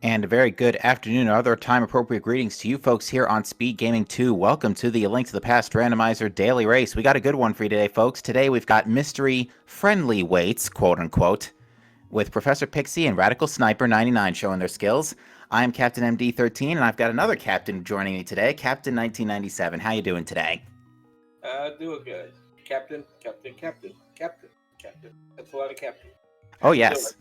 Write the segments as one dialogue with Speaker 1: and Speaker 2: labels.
Speaker 1: And a very good afternoon or other time-appropriate greetings to you folks here on Speed Gaming 2. Welcome to the Link to the Past Randomizer Daily Race. We got a good one for you today, folks. Today we've got mystery-friendly weights, quote-unquote, with Professor Pixie and Radical Sniper 99 showing their skills. I'm Captain MD13, and I've got another captain joining me today, Captain 1997. How you doing today?
Speaker 2: Doing good. Captain. That's a lot of captain.
Speaker 1: Oh, yes.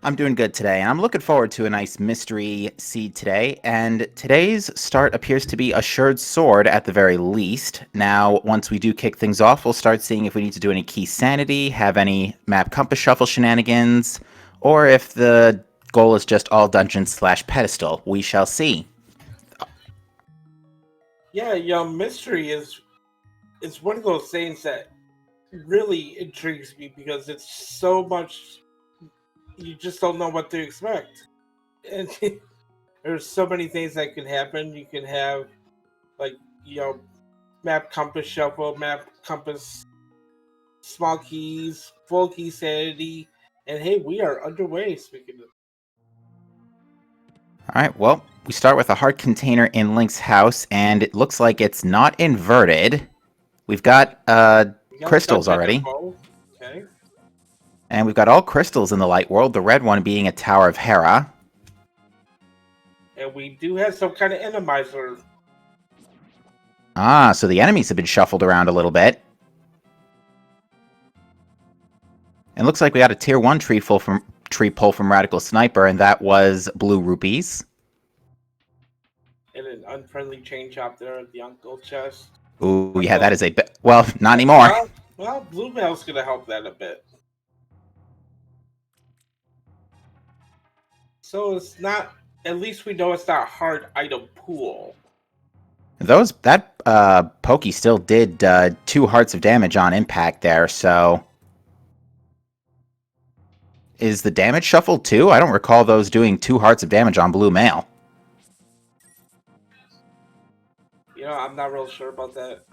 Speaker 1: I'm doing good today, and I'm looking forward to a nice mystery seed today, and today's start appears to be Assured Sword at the very least. Now, once we do kick things off, we'll start seeing if we need to do any key sanity, have any map compass shuffle shenanigans, or if the goal is just all dungeon/pedestal. We shall see.
Speaker 2: Yeah, mystery is one of those things that really intrigues me because it's so much you just don't know what to expect. And there's so many things that can happen. You can have like, map compass shuffle, map compass small keys, full key sanity, and hey, we are underway, speaking of.
Speaker 1: Alright, well, we start with a heart container in Link's house, and it looks like it's not inverted. We've got crystals already.
Speaker 2: Okay.
Speaker 1: And we've got all crystals in the light world, the red one being a Tower of Hera.
Speaker 2: And we do have some kind of randomizer.
Speaker 1: Ah, so the enemies have been shuffled around a little bit. It looks like we got a tier 1 tree pull from Radical Sniper, and that was blue rupees.
Speaker 2: And an unfriendly chain chop there at the uncle chest.
Speaker 1: Ooh, yeah, that is a bit. Well, not anymore.
Speaker 2: Well, blue mail's going to help that a bit. So it's not, at least we know it's not a hard item pool.
Speaker 1: That pokey still did 2 hearts of damage on impact there, so... Is the damage shuffled too? I don't recall those doing 2 hearts of damage on blue mail.
Speaker 2: I'm not real sure about that.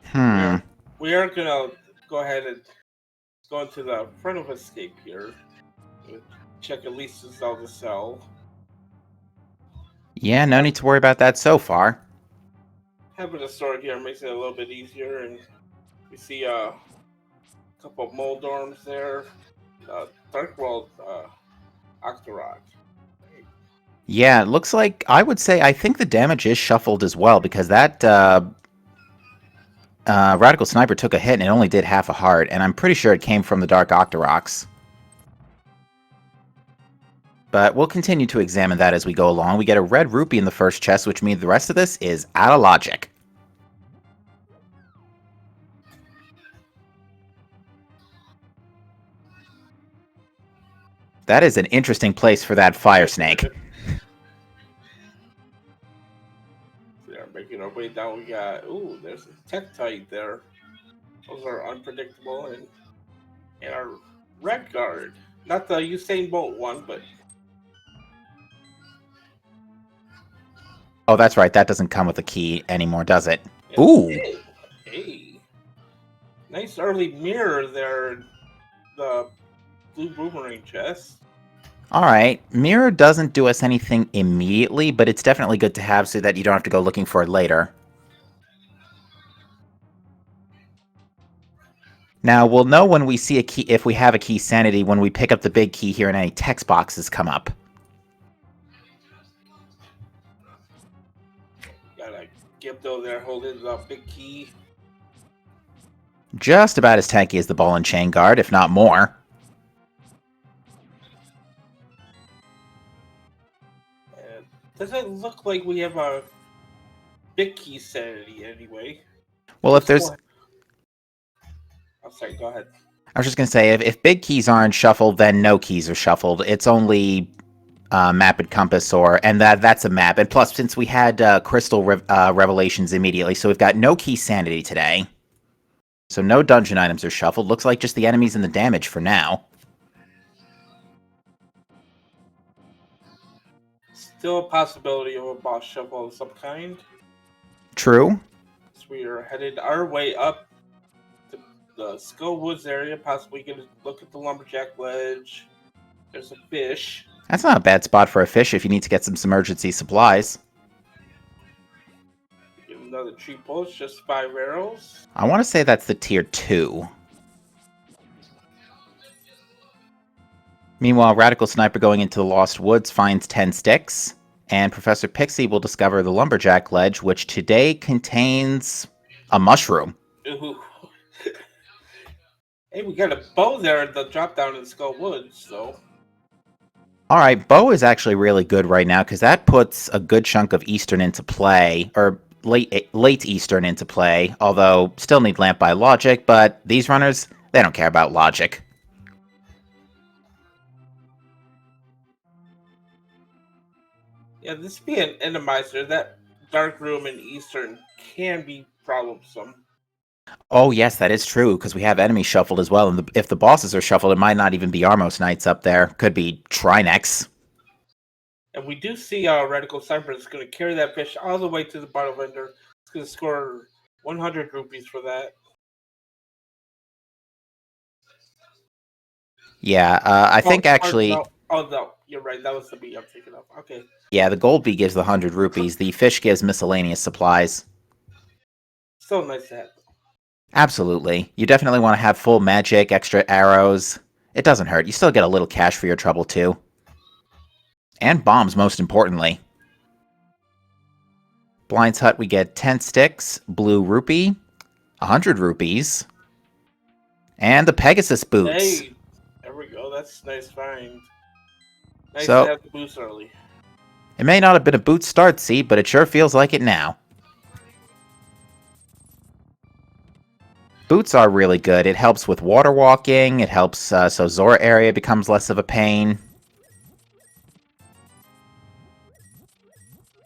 Speaker 1: Hmm.
Speaker 2: We are going to go ahead and go into the front of escape here. Check at least the Zelda cell.
Speaker 1: Yeah, no need to worry about that so far.
Speaker 2: Having a sword here makes it a little bit easier, and we see a couple of Moldorms there. Dark World Octorok.
Speaker 1: Yeah, it looks like, I think the damage is shuffled as well, because that Radical Sniper took a hit and it only did half a heart, and I'm pretty sure it came from the Dark Octoroks. But we'll continue to examine that as we go along. We get a red rupee in the first chest, which means the rest of this is out of logic. That is an interesting place for that fire snake.
Speaker 2: They're making our way down. We got, there's a Tektite there. Those are unpredictable. And our red guard. Not the Usain Bolt one, but...
Speaker 1: Oh, that's right. That doesn't come with a key anymore, does it? Ooh!
Speaker 2: Hey. Nice early mirror there. The blue boomerang chest.
Speaker 1: Alright, mirror doesn't do us anything immediately, but it's definitely good to have so that you don't have to go looking for it later. Now, we'll know when we see a key, if we have a key sanity, when we pick up the big key here and any text boxes come up.
Speaker 2: Got a Gipto there holding the big key.
Speaker 1: Just about as tanky as the ball and chain guard, if not more.
Speaker 2: Doesn't look like we have a big key sanity anyway.
Speaker 1: Well, if there's...
Speaker 2: I'm sorry, go ahead.
Speaker 1: I was just going to say, if big keys aren't shuffled, then no keys are shuffled. It's only map and compass, and that's a map. And plus, since we had crystal revelations immediately, so we've got no key sanity today. So no dungeon items are shuffled. Looks like just the enemies and the damage for now.
Speaker 2: Still a possibility of a boss shuffle of some kind.
Speaker 1: True.
Speaker 2: So we are headed our way up to the Skull Woods area. Possibly get a look at the Lumberjack Ledge. There's a fish.
Speaker 1: That's not a bad spot for a fish if you need to get some emergency supplies.
Speaker 2: Give another 3 bullets, just 5 arrows.
Speaker 1: I want to say that's the tier 2. Meanwhile, Radical Sniper going into the Lost Woods finds 10 sticks, and Professor Pixie will discover the Lumberjack Ledge, which today contains a mushroom.
Speaker 2: Ooh. Hey, we got a bow there at the drop down in Skull Woods, so.
Speaker 1: Alright, bow is actually really good right now, because that puts a good chunk of Eastern into play, or late Eastern into play, although still need Lamp by logic, but these runners, they don't care about logic.
Speaker 2: Yeah, this being an enemizer, that dark room in Eastern can be troublesome.
Speaker 1: Oh yes, that is true, because we have enemies shuffled as well, and if the bosses are shuffled, it might not even be Armos Knights up there. Could be Trinex.
Speaker 2: And we do see Radical Sniper is going to carry that fish all the way to the bottom vendor. It's going to score 100 rupees for that.
Speaker 1: Yeah, I think actually...
Speaker 2: No. Oh, no. You're right. That was the bee I'm thinking of. Okay.
Speaker 1: Yeah, the gold bee gives the 100 rupees. The fish gives miscellaneous supplies.
Speaker 2: Still nice to have.
Speaker 1: Absolutely. You definitely want to have full magic, extra arrows. It doesn't hurt. You still get a little cash for your trouble, too. And bombs, most importantly. Blind's Hut, we get 10 sticks, blue rupee, 100 rupees, and the Pegasus boots.
Speaker 2: Hey, there we go. That's a nice find. Nice
Speaker 1: So,
Speaker 2: to have the boost early.
Speaker 1: It may not have been a boot start seed, but it sure feels like it now. Boots are really good. It helps with water walking. It helps so Zora area becomes less of a pain.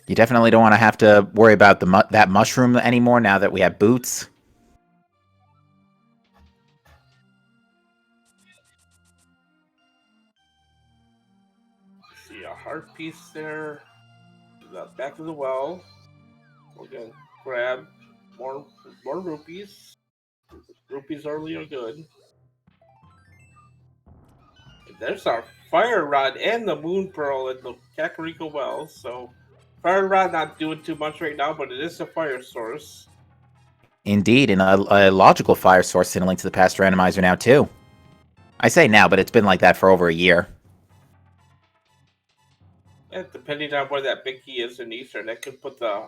Speaker 1: You definitely don't want to have to worry about that mushroom anymore now that we have boots.
Speaker 2: See a heart piece there. Back to the well. We're gonna grab more rupees. Rupees early are good. And there's our fire rod and the moon pearl at the Kakariko well. So fire rod not doing too much right now, but it is a fire source.
Speaker 1: Indeed, and a logical fire source signaling to the past randomizer now too. I say now, but it's been like that for over a year.
Speaker 2: And depending on where that big key is in Eastern, that could put the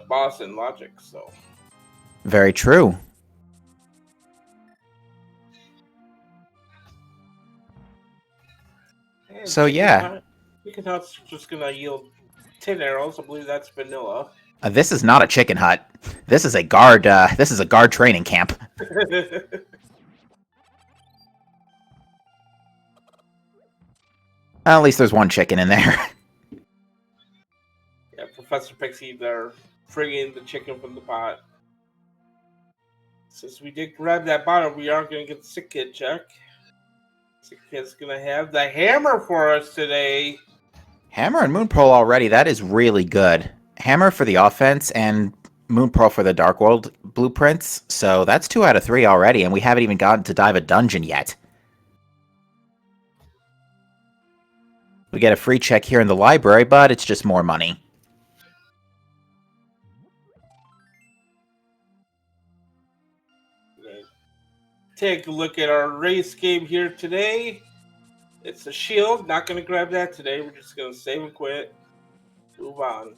Speaker 2: boss in logic. So
Speaker 1: Very true.
Speaker 2: and
Speaker 1: So yeah.
Speaker 2: Chicken Hut's just gonna yield 10 arrows. I believe that's vanilla.
Speaker 1: This is not a chicken hut. This is a guard. This is a guard training camp. At least there's one chicken in there.
Speaker 2: Yeah, Professor Pixie, they're frigging the chicken from the pot. Since we did grab that bottle, we are going to get the sick kid check. Sick kid's going to have the hammer for us today.
Speaker 1: Hammer and Moon Pearl already. That is really good. Hammer for the offense and Moon Pearl for the Dark World blueprints. So that's 2 out of 3 already, and we haven't even gotten to dive a dungeon yet. We get a free check here in the library, but it's just more money.
Speaker 2: Take a look at our race game here today. It's a shield. Not going to grab that today. We're just going to save and quit. Move on.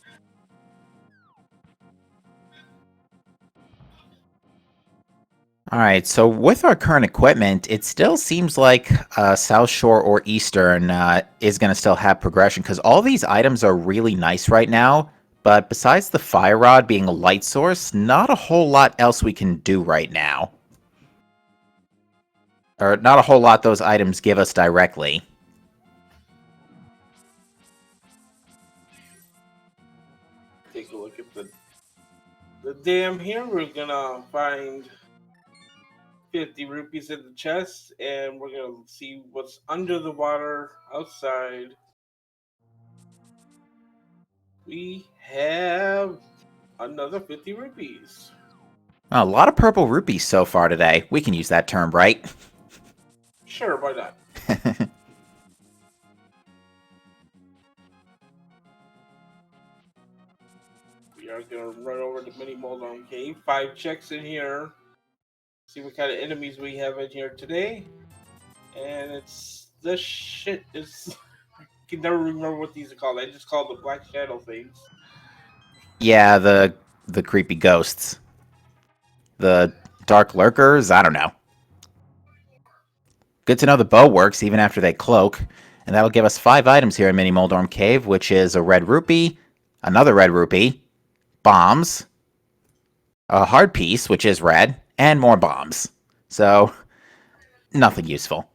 Speaker 1: Alright, so with our current equipment, it still seems like South Shore or Eastern is going to still have progression, because all these items are really nice right now, but besides the Fire Rod being a light source, not a whole lot else we can do right now. Or not a whole lot those items give us directly.
Speaker 2: Take a look at the dam here. We're going to find 50 rupees in the chest, and we're going to see what's under the water outside. We have another 50 rupees.
Speaker 1: A lot of purple rupees so far today. We can use that term, right?
Speaker 2: Sure, why not? are gonna run over to Mini Moldon Cave. 5 checks in here. See what kind of enemies we have in here today. And it's this shit is I can never remember what these are called. I just call the black shadow things.
Speaker 1: Yeah, the creepy ghosts. The dark lurkers, I don't know. Good to know the bow works even after they cloak. And that'll give us 5 items here in Mini Moldorm Cave, which is a red rupee, another red rupee, bombs, a hard piece, which is red, and more bombs. So, nothing useful.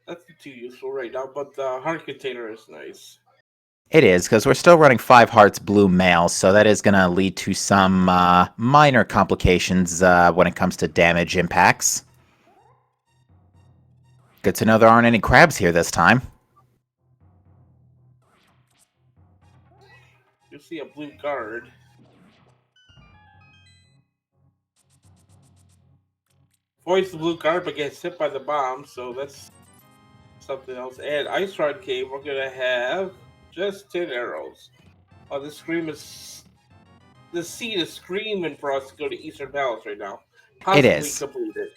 Speaker 2: That's not too useful right now, but the heart container is nice.
Speaker 1: It is, because we're still running 5 hearts blue males, so that is going to lead to some minor complications when it comes to damage impacts. Good to know there aren't any crabs here this time.
Speaker 2: You see a blue guard. Avoids the blue guard but gets hit by the bomb, so that's something else. And Ice Rod Cave, we're gonna have just 10 arrows. Oh, the seed is screaming for us to go to Eastern Palace right now. Possibly
Speaker 1: It is.
Speaker 2: complete it.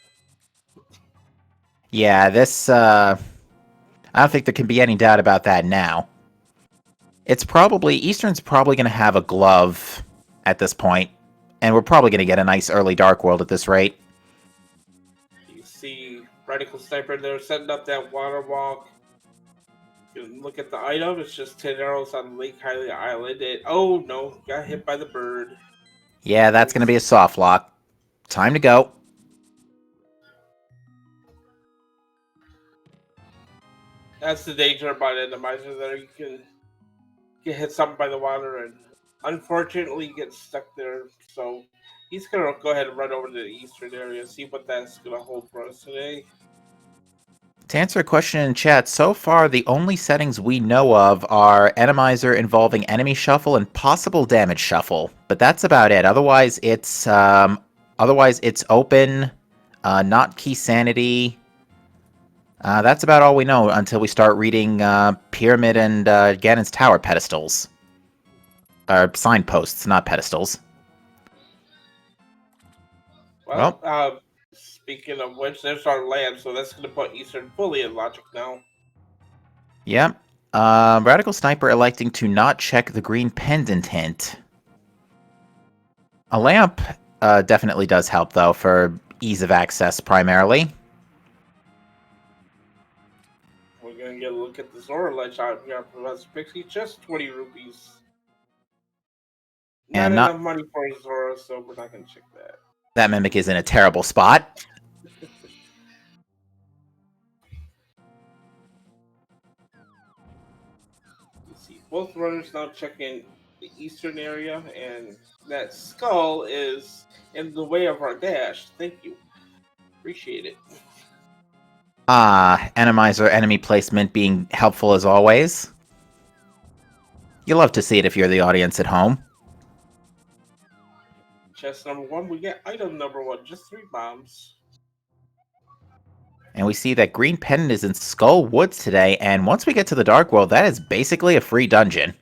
Speaker 1: Yeah, this, I don't think there can be any doubt about that now. Eastern's probably going to have a glove at this point, and we're probably going to get a nice early Dark World at this rate.
Speaker 2: You see Radical Sniper there setting up that water walk. You can look at the item, it's just 10 arrows on Lake Hylia Island. And, oh no, got hit by the bird.
Speaker 1: Yeah, that's going to be a soft lock. Time to go.
Speaker 2: That's the danger about Randomizer there. You can get hit something by the water and unfortunately get stuck there. So he's gonna go ahead and run over to the eastern area, see what that's gonna hold for us today.
Speaker 1: To answer a question in chat, so far the only settings we know of are Randomizer involving enemy shuffle and possible damage shuffle, but that's about it. Otherwise, it's open, not key sanity. That's about all we know until we start reading Pyramid and Ganon's Tower pedestals. Signposts, not pedestals.
Speaker 2: Well, speaking of which, there's our land, so that's going to put Eastern fully in logic now.
Speaker 1: Yep. Radical Sniper electing to not check the green pendant hint. A lamp definitely does help, though, for ease of access primarily.
Speaker 2: We're going to get a look at the Zora Ledge out here for Professor Pixie, just 20 rupees. Not enough money for Zora, so we're not going to check that.
Speaker 1: That Mimic is in a terrible spot.
Speaker 2: You see, both runners now checking the eastern area, and that skull is in the way of our dash. Thank you. Appreciate it.
Speaker 1: Randomizer enemy placement being helpful as always. You love to see it if you're the audience at home.
Speaker 2: Chest number 1, we get item number 1, just 3 bombs.
Speaker 1: And we see that Green Pendant is in Skull Woods today, and once we get to the Dark World, that is basically a free dungeon.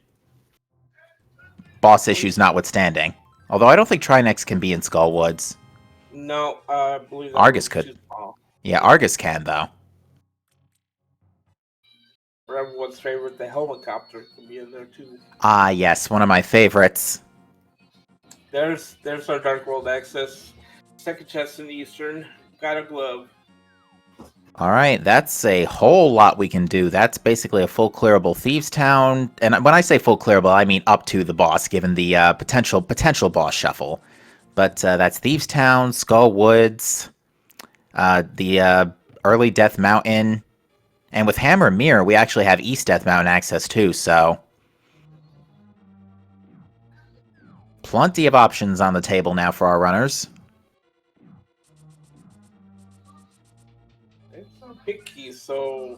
Speaker 1: Boss issues notwithstanding. Although I don't think Trinex can be in Skull Woods.
Speaker 2: No, I believe that
Speaker 1: Argus could. Yeah, Argus can, though.
Speaker 2: For everyone's favorite, the helicopter can be in there, too.
Speaker 1: Ah, yes, one of my favorites.
Speaker 2: There's our Dark World access. Second chest in the eastern. Got a glove.
Speaker 1: Alright, that's a whole lot we can do. That's basically a full clearable Thieves Town. And when I say full clearable, I mean up to the boss, given the potential boss shuffle. But that's Thieves Town, Skull Woods, the early Death Mountain. And with Hammer and Mirror, we actually have East Death Mountain access too, so... Plenty of options on the table now for our runners.
Speaker 2: It's a big key, so...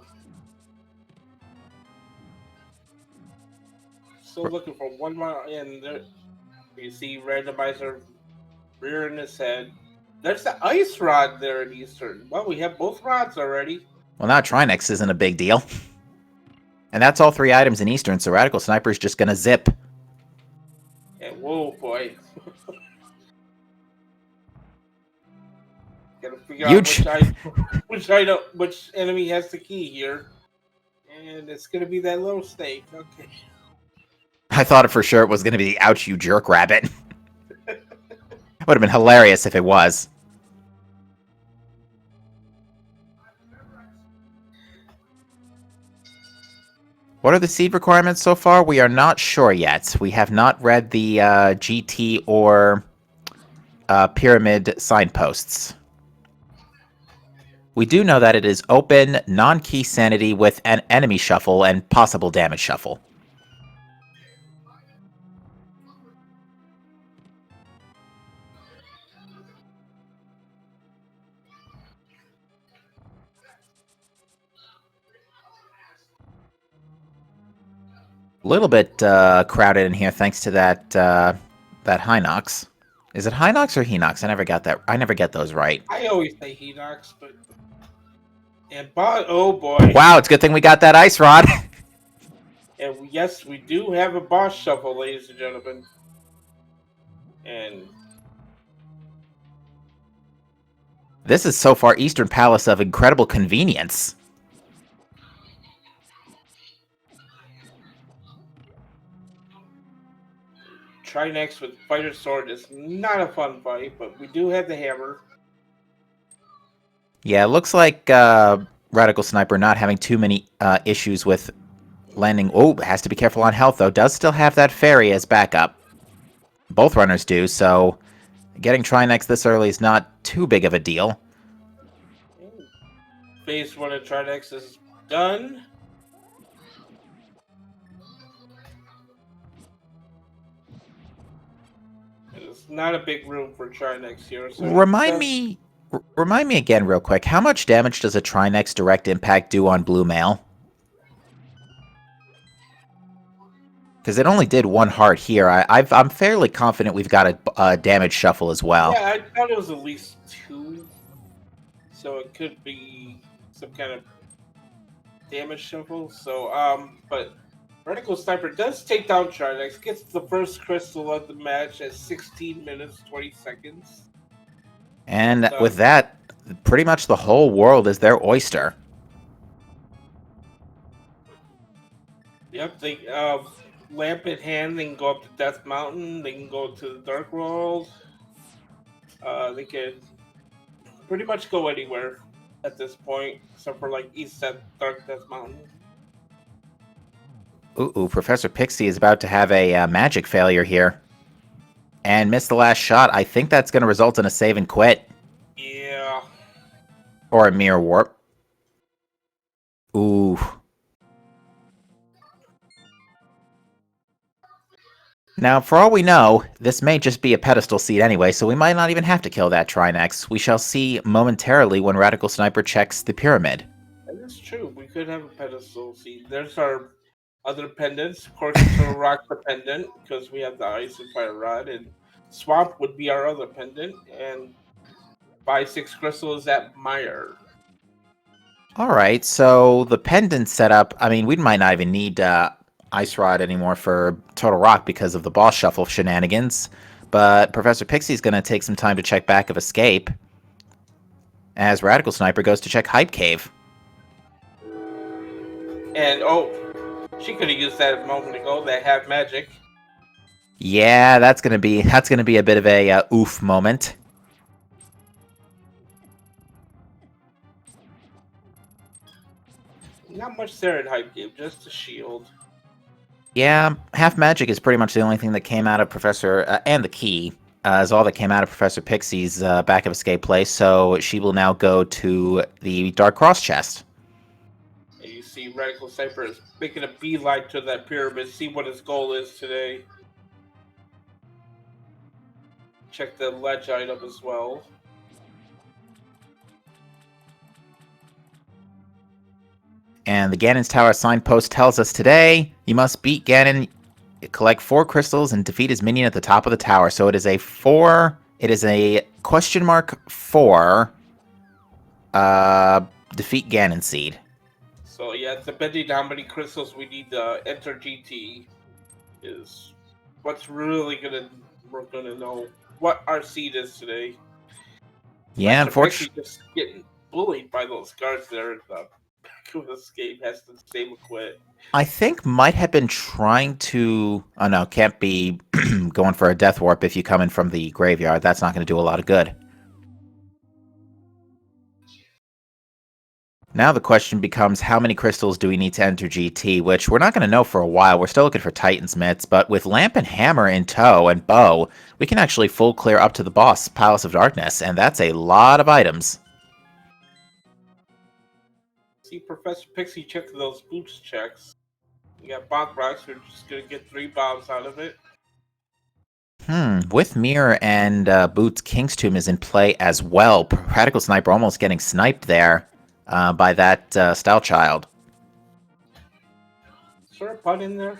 Speaker 2: Still looking for 1 mile in there. You see Randomizer rearing his head. There's the ice rod there in Eastern. Well, we have both rods already.
Speaker 1: Well, now Trinex isn't a big deal. And that's all 3 items in Eastern, so Radical Sniper is just gonna zip.
Speaker 2: And whoa, boy. Gotta figure out
Speaker 1: Huge.
Speaker 2: which enemy has the key here. And it's gonna be that little snake. Okay.
Speaker 1: I thought for sure it was going to be the ouch, you jerk rabbit. Would have been hilarious if it was. What are the seed requirements so far? We are not sure yet. We have not read the GT or pyramid signposts. We do know that it is open, non-key sanity with an enemy shuffle and possible damage shuffle. A little bit crowded in here thanks to that Hinox. Is it Hinox or Hinox? I never got that. I never get those right.
Speaker 2: I always say Hinox, but oh boy.
Speaker 1: Wow, it's a good thing we got that ice rod.
Speaker 2: And yes, we do have a boss shuffle, ladies and gentlemen. And
Speaker 1: this is so far Eastern Palace of incredible convenience.
Speaker 2: Trinex with Fighter Sword is not a fun fight, but we do have the hammer.
Speaker 1: Yeah, it looks like Radical Sniper not having too many issues with landing. Oh, has to be careful on health, though. Does still have that fairy as backup. Both runners do, so getting Trinex this early is not too big of a deal.
Speaker 2: Phase 1 of Trinex is done. It's not a big room for Trinex here. So
Speaker 1: Remind me again real quick, how much damage does a Trinex direct impact do on blue mail? Because it only did one heart here. I'm fairly confident we've got a damage shuffle as well.
Speaker 2: Yeah, I thought it was at least 2. So it could be some kind of damage shuffle. So, but Radical Sniper does take down Trinex, gets the first crystal of the match at 16 minutes, 20 seconds.
Speaker 1: And with that, pretty much the whole world is their oyster.
Speaker 2: Yep, they lamp in hand, they can go up to Death Mountain, they can go to the Dark World. They can pretty much go anywhere at this point, except for like East Dark Death Mountain.
Speaker 1: Ooh, Professor Pixie is about to have a magic failure here. And missed the last shot. I think that's going to result in a save and quit.
Speaker 2: Yeah.
Speaker 1: Or a mirror warp. Ooh. Now, for all we know, this may just be a pedestal seed anyway, so we might not even have to kill that Trinex. We shall see momentarily when Radical Sniper checks the pyramid.
Speaker 2: That is true. We could have a pedestal seed. There's our other pendants. Of course, it's a rock the pendant, because we have the Ice and Fire Rod, and Swamp would be our other pendant, and 5-6 crystal is at Meyer.
Speaker 1: Alright, so the pendant setup, I mean, we might not even need Ice Rod anymore for Total Rock because of the boss shuffle shenanigans, but Professor Pixie's going to take some time to check back of Escape, as Radical Sniper goes to check Hype Cave.
Speaker 2: And, oh, she could have used that a moment ago, that half magic.
Speaker 1: Yeah, that's gonna be a bit of a oof moment.
Speaker 2: Not much there in Hype Cave, just a shield.
Speaker 1: Yeah, half magic is pretty much the only thing that came out of Professor and the key is all that came out of Professor Pixie's back of Escape place. So she will now go to the Dark Cross chest.
Speaker 2: And you see Radical Sniper is making a beeline to that pyramid, see what his goal is today. Check the ledge item as well.
Speaker 1: And the Ganon's Tower signpost tells us today you must beat Ganon, collect 4 crystals, and defeat his minion at the top of the tower. So it is a question mark 4 defeat Ganon seed.
Speaker 2: So yeah, depending on how many crystals we need to enter GT is we're gonna know what our seed is today.
Speaker 1: Yeah,
Speaker 2: Professor Pixie
Speaker 1: unfortunately.
Speaker 2: just getting bullied by those guards there at the back of this game has to stay quit.
Speaker 1: I think might have been trying to. Oh no, can't be going for a death warp if you come in from the graveyard. That's not going to do a lot of good. Now the question becomes how many crystals do we need to enter GT, which we're not going to know for a while. We're still looking for Titan's Mitts, but with Lamp and Hammer in tow and Bow, we can actually full clear up to the boss, Palace of Darkness, and that's a lot of items.
Speaker 2: See, Professor Pixie checked those boots checks. We got bomb rocks. We're just gonna get 3 bombs out of it.
Speaker 1: With Mirror and Boots, King's Tomb is in play as well. Radical Sniper almost getting sniped there by that Style Child.
Speaker 2: Is there a pun in there?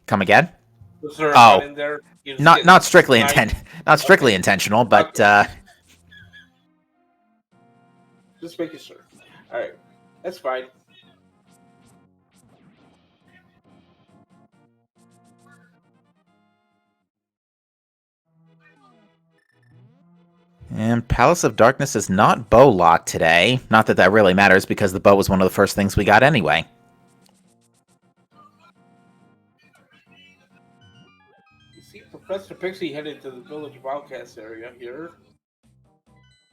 Speaker 1: Come again?
Speaker 2: Was there a
Speaker 1: Oh,
Speaker 2: pun in there?
Speaker 1: not strictly
Speaker 2: Okay.
Speaker 1: intentional, but
Speaker 2: Okay. Just making sure. All right, that's fine.
Speaker 1: and Palace of Darkness is not bow locked today. Not that that really matters because the bow was one of the first things we got anyway.
Speaker 2: You see, Professor Pixie headed to the Village of Outcasts area here.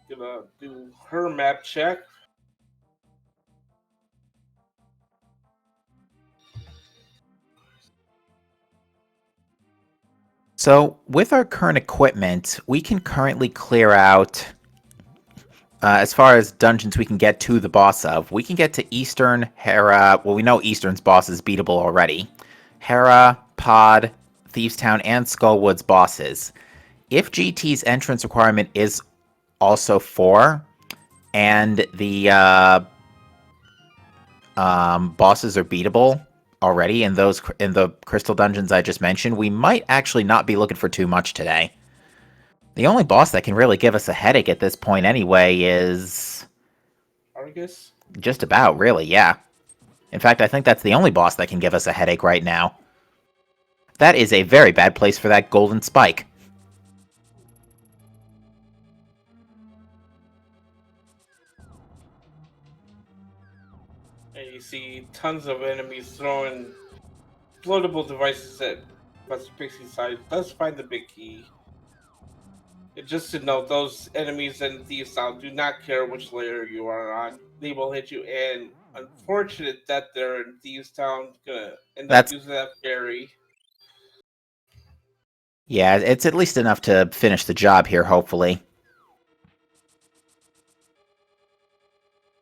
Speaker 2: Gonna do her map check.
Speaker 1: So, with our current equipment, we can currently clear out, as far as dungeons we can get to the boss of, we can get to Eastern, Hera, well, we know Eastern's boss is beatable already. Hera, Pod, Thieves Town, and Skullwood's bosses. If GT's entrance requirement is also 4, and the bosses are beatable already in the crystal dungeons I just mentioned, we might actually not be looking for too much today. The only boss that can really give us a headache at this point anyway is
Speaker 2: Argus?
Speaker 1: just about, really, yeah. In fact, I think that's the only boss that can give us a headache right now. That is a very bad place for that golden spike.
Speaker 2: And you see tons of enemies throwing floatable devices at Professor Pixie's side. Let's find the big key. And just to note, those enemies in Thieves Town do not care which layer you are on. They will hit you, and unfortunate that they're in Thieves Town, gonna end up
Speaker 1: That's,
Speaker 2: using that fairy.
Speaker 1: yeah, it's at least enough to finish the job here, hopefully.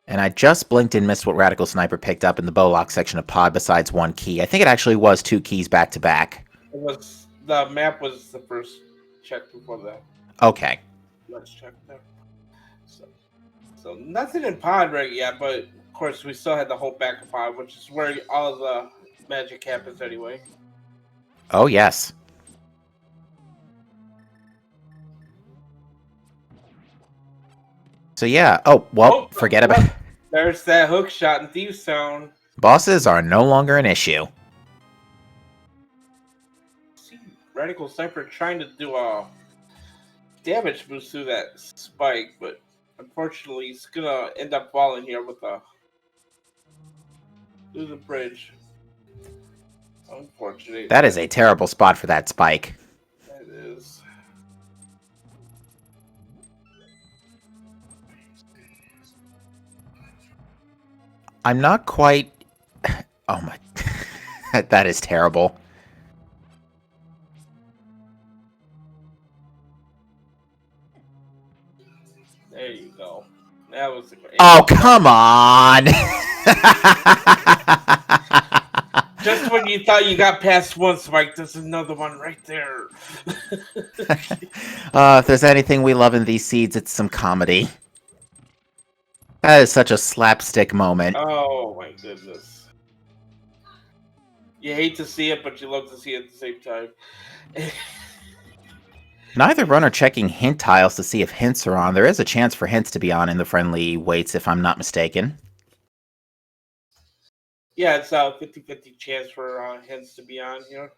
Speaker 1: And I just blinked and missed what Radical Sniper picked up in the bowlock section of Pod besides 1 key. I think it actually was 2 keys back to back.
Speaker 2: The map was the first check before that.
Speaker 1: Okay.
Speaker 2: Let's check there. So nothing in Pod right yet, but of course we still had the whole back of Pod, which is where all the magic happens anyway.
Speaker 1: Oh, yes. So yeah, forget about it.
Speaker 2: There's that hook shot in Thieves Town.
Speaker 1: Bosses are no longer an issue.
Speaker 2: See, Radical Sniper trying to do a damage boost through that spike, but unfortunately he's gonna end up falling here with through the bridge. Unfortunate.
Speaker 1: That is a terrible spot for that spike.
Speaker 2: That is.
Speaker 1: I'm not quite... Oh my... That is terrible.
Speaker 2: There you go. That was.
Speaker 1: Oh, come on!
Speaker 2: Just when you thought you got past one spike, there's another one right there.
Speaker 1: If there's anything we love in these seeds, it's some comedy. That is such a slapstick moment.
Speaker 2: Oh my goodness. You hate to see it, but you love to see it at the same time.
Speaker 1: Neither runner checking hint tiles to see if hints are on. There is a chance for hints to be on in the friendly weights, if I'm not mistaken.
Speaker 2: Yeah, it's a 50-50 chance for hints to be on here.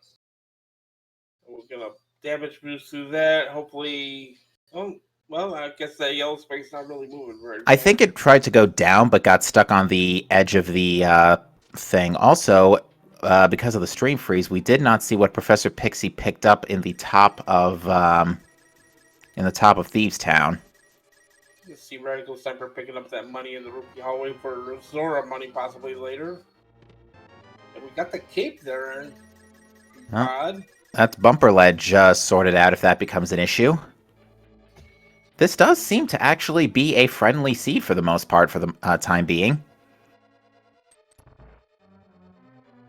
Speaker 2: We're gonna damage boost through that. Hopefully, oh, well, I guess that yellow spike's not really moving very
Speaker 1: I
Speaker 2: fast.
Speaker 1: think it tried to go down, but got stuck on the edge of the thing. Also, because of the stream freeze, we did not see what Professor Pixie picked up in the top of Thieves Town.
Speaker 2: You see Radical Sniper picking up that money in the rookie hallway for Zora money possibly later. And we got the cape there, and odd.
Speaker 1: That's Bumper Ledge sorted out if that becomes an issue. This does seem to actually be a friendly seed for the most part for the time being.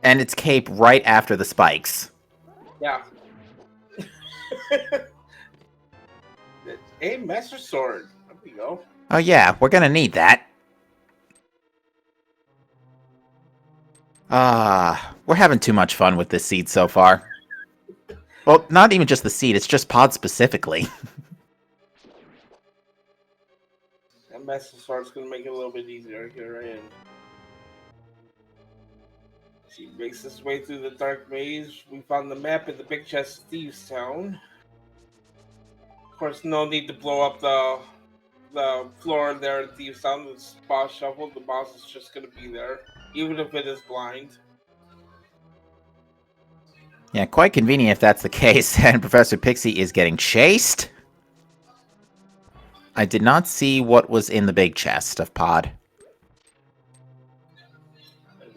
Speaker 1: And it's cape right after the spikes.
Speaker 2: Yeah. A Master Sword. There we go.
Speaker 1: Oh yeah, we're gonna need that. We're having too much fun with this seed so far. Well, not even just the seed, it's just pod specifically.
Speaker 2: That Master Sword's gonna make it a little bit easier here, right? And she makes his way through the dark maze. We found the map in the big chest of Thieves Town. Of course, no need to blow up the floor there in Thieves Town. The boss shuffle. The boss is just gonna be there, even if it is blind.
Speaker 1: Yeah, quite convenient if that's the case. And Professor Pixie is getting chased. I did not see what was in the big chest of pod.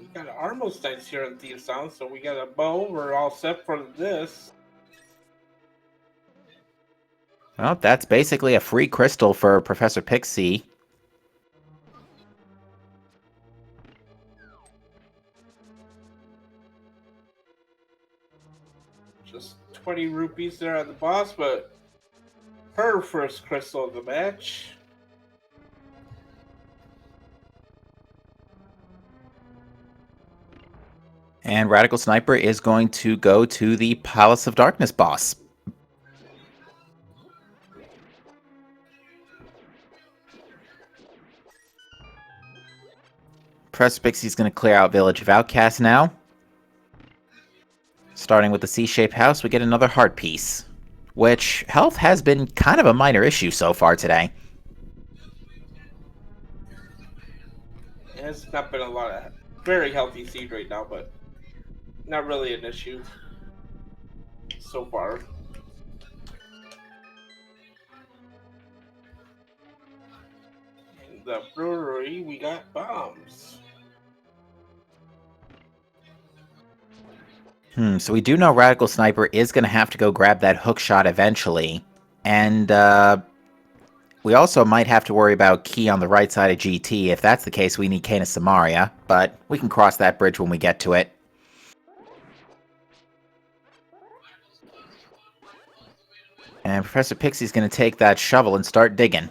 Speaker 2: We got armor sights here in Thieves Town, so we got a bow. We're all set for this.
Speaker 1: Well, that's basically a free crystal for Professor Pixie.
Speaker 2: Just 20 rupees there on the boss, but her first crystal of the match.
Speaker 1: And Radical Sniper is going to go to the Palace of Darkness boss. Professor Pixie's going to clear out Village of Outcasts now. Starting with the C-shaped house, we get another heart piece, which health has been kind of a minor issue so far today.
Speaker 2: It's not been a lot of very healthy seed right now, but not really an issue so far. In the brewery, we got bombs.
Speaker 1: So we do know Radical Sniper is going to have to go grab that hook shot eventually. And we also might have to worry about Key on the right side of GT. If that's the case, we need Canis Samaria, but we can cross that bridge when we get to it. And Professor Pixie's going to take that shovel and start digging.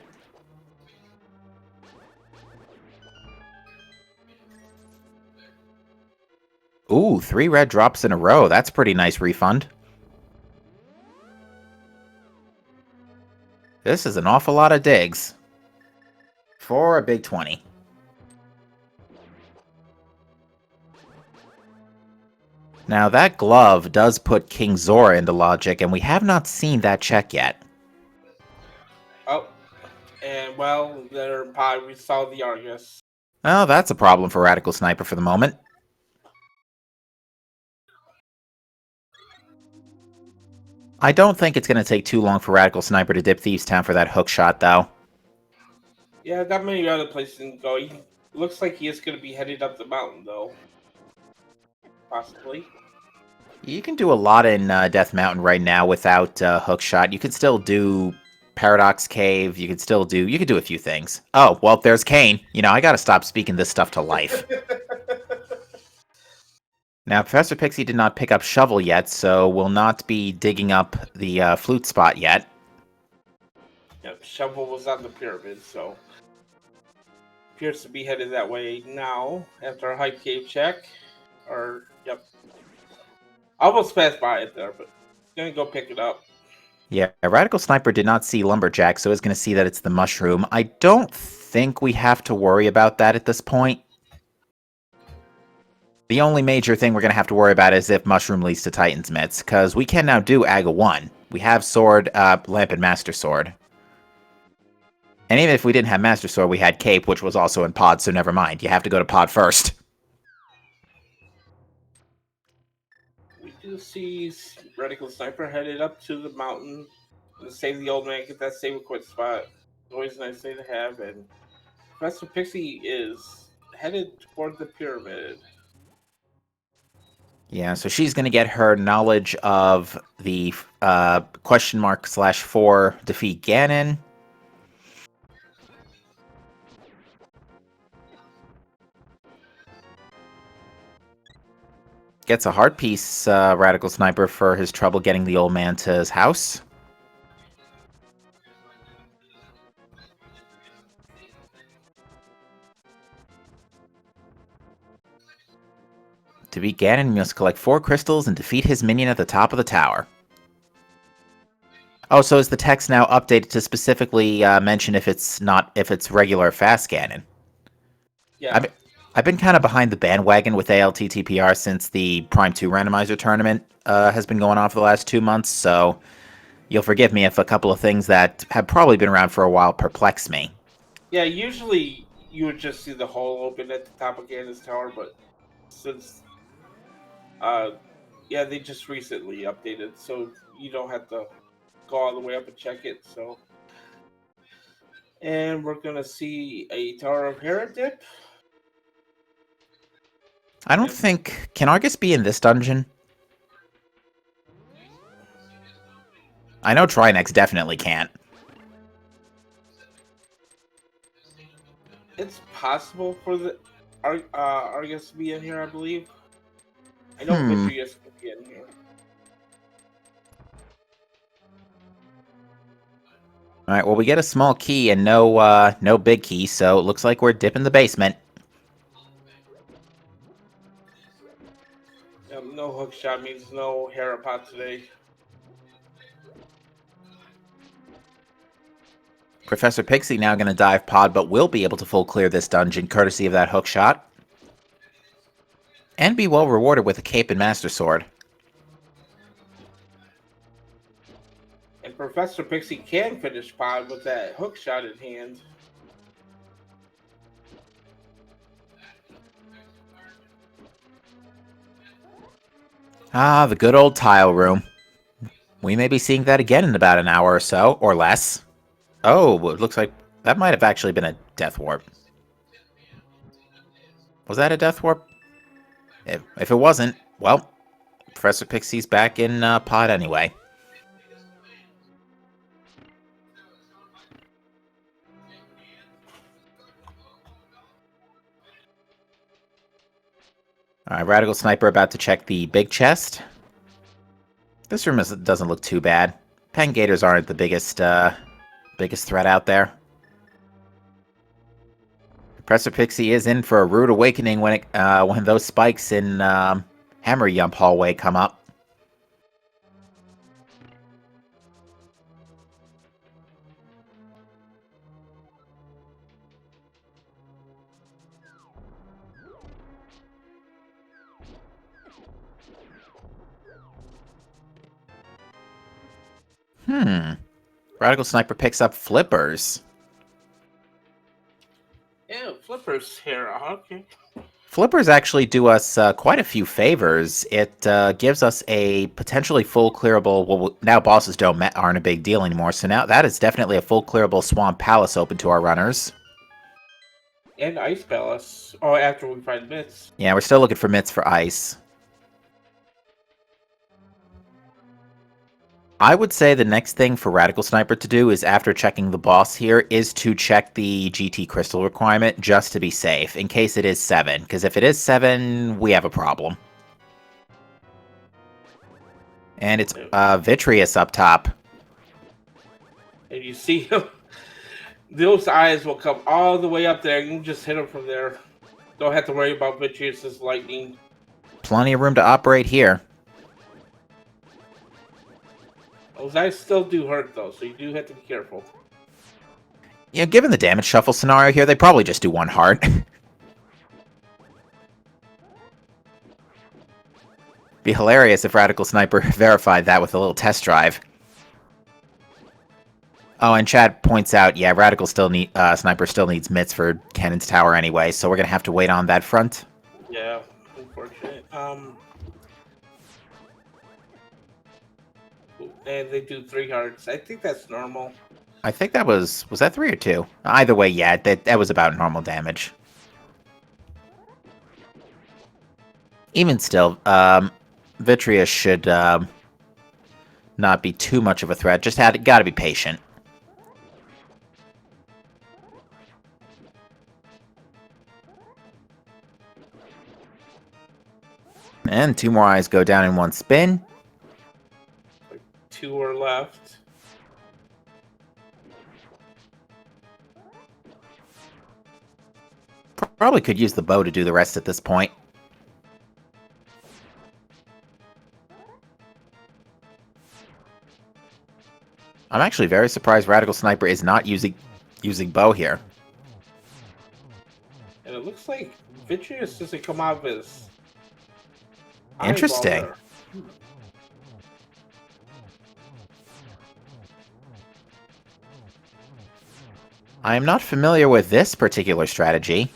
Speaker 1: Ooh, 3 red drops in a row. That's a pretty nice refund. This is an awful lot of digs. For a big 20. Now, that glove does put King Zora into logic, and we have not seen that check yet.
Speaker 2: Oh, and well, there we saw the Argus.
Speaker 1: Oh, that's a problem for Radical Sniper for the moment. I don't think it's going to take too long for Radical Sniper to dip Thieves Town for that hook shot, though.
Speaker 2: Yeah, not many other places to go. He looks like he is going to be headed up the mountain, though. Possibly.
Speaker 1: You can do a lot in Death Mountain right now without hookshot. You could still do Paradox Cave. You could do a few things. Oh, well, there's Kane. You know, I gotta stop speaking this stuff to life. Now, Professor Pixie did not pick up Shovel yet, so will not be digging up the flute spot yet.
Speaker 2: Yep, Shovel was on the pyramid, so appears to be headed that way now after a hype cave check. Yep. Almost passed by it there, but gonna go pick it up.
Speaker 1: Yeah, Radical Sniper did not see Lumberjack, so is going to see that it's the mushroom. I don't think we have to worry about that at this point. The only major thing we're going to have to worry about is if Mushroom leads to Titan's Mitts, because we can now do AGA 1. We have Sword, Lamp, and Master Sword. And even if we didn't have Master Sword, we had Cape, which was also in Pod, so never mind. You have to go to Pod first.
Speaker 2: We do see Radical Sniper headed up to the mountain to save the old man, get that save quit spot. Always a nice thing to have, and Professor Pixie is headed toward the pyramid.
Speaker 1: Yeah, so she's going to get her knowledge of the !4 defeat Ganon. Gets a heart piece, Radical Sniper, for his trouble getting the old man to his house. To beat Ganon, you must collect 4 crystals and defeat his minion at the top of the tower. Oh, so is the text now updated to specifically mention if it's regular fast Ganon?
Speaker 2: Yeah.
Speaker 1: I've been kind of behind the bandwagon with ALTTPR since the Prime 2 Randomizer tournament has been going on for the last 2 months, so you'll forgive me if a couple of things that have probably been around for a while perplex me.
Speaker 2: Yeah, usually you would just see the hole open at the top of Ganon's tower, but since they just recently updated, so you don't have to go all the way up and check it. So, and we're gonna see a Tower of Hera dip.
Speaker 1: I don't think... Can Argus be in this dungeon? I know Trinex definitely can't.
Speaker 2: It's possible for the Argus to be in here, I believe. I know Vitreous can be in here.
Speaker 1: Alright, well, we get a small key and no big key, so it looks like we're dipping the basement.
Speaker 2: No hook shot means no Hera pot today.
Speaker 1: Professor Pixie now going to dive Pod, but will be able to full clear this dungeon courtesy of that hook shot. And be well rewarded with a Cape and Master Sword.
Speaker 2: And Professor Pixie can finish Pod with that hook shot in hand.
Speaker 1: Ah, the good old tile room. We may be seeing that again in about an hour or so, or less. Oh, it looks like that might have actually been a death warp. Was that a death warp? If it wasn't, well, Professor Pixie's back in Pod anyway. Alright, Radical Sniper about to check the big chest. This room doesn't look too bad. Pengators aren't the biggest threat out there. Professor Pixie is in for a rude awakening when those spikes in Hammer Yump hallway come up. Radical Sniper picks up flippers.
Speaker 2: Yeah, Flipper's Hera, okay.
Speaker 1: Flippers actually do us quite a few favors. It gives us a potentially full clearable... Well, now bosses aren't a big deal anymore, so now that is definitely a full clearable Swamp Palace open to our runners.
Speaker 2: And Ice Palace. Oh, after we find Mitts.
Speaker 1: Yeah, we're still looking for Mitts for Ice. I would say the next thing for Radical Sniper to do is, after checking the boss here, is to check the GT Crystal requirement just to be safe, in case it is 7. Because if it is 7, we have a problem. And it's Vitreous up top.
Speaker 2: And you see him, those eyes will come all the way up there, and you just hit them from there. Don't have to worry about Vitreous's lightning.
Speaker 1: Plenty of room to operate here.
Speaker 2: Those eyes still do hurt, though, so you do have to be careful.
Speaker 1: Yeah, given the damage shuffle scenario here, they probably just do 1 heart. Be hilarious if Radical Sniper verified that with a little test drive. Oh, and Chad points out, yeah, Sniper still needs mitts for Cannon's Tower anyway, so we're gonna have to wait on that front.
Speaker 2: Yeah, unfortunate. And they do 3 hearts. I think that's normal.
Speaker 1: I think that was that 3 or 2? Either way, yeah, that was about normal damage. Even still, Vitreous should not be too much of a threat. Just gotta be patient. And 2 more eyes go down in 1 spin.
Speaker 2: 2 are left.
Speaker 1: Probably could use the bow to do the rest at this point. I'm actually very surprised Radical Sniper is not using bow here.
Speaker 2: And it looks like Vitreous doesn't come out of his
Speaker 1: Interesting.
Speaker 2: eyeball there.
Speaker 1: I am not familiar with this particular strategy.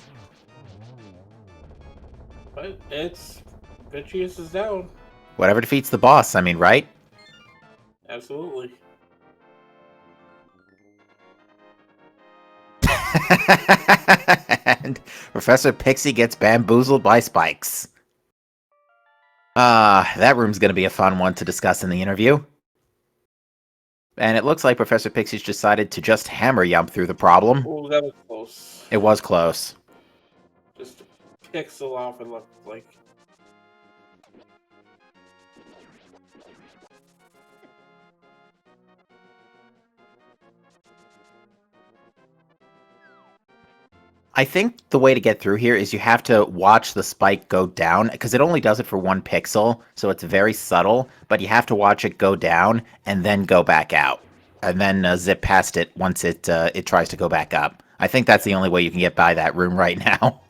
Speaker 2: But it's Vitreous is down.
Speaker 1: Whatever defeats the boss, I mean, right?
Speaker 2: Absolutely.
Speaker 1: And Professor Pixie gets bamboozled by spikes. That room's gonna be a fun one to discuss in the interview. And it looks like Professor Pixie's decided to just hammer yump through the problem.
Speaker 2: Oh, that was close.
Speaker 1: It was close.
Speaker 2: Just a pixel off, it looked like.
Speaker 1: I think the way to get through here is you have to watch the spike go down, because it only does it for 1 pixel, so it's very subtle, but you have to watch it go down and then go back out. And then zip past it once it tries to go back up. I think that's the only way you can get by that room right now.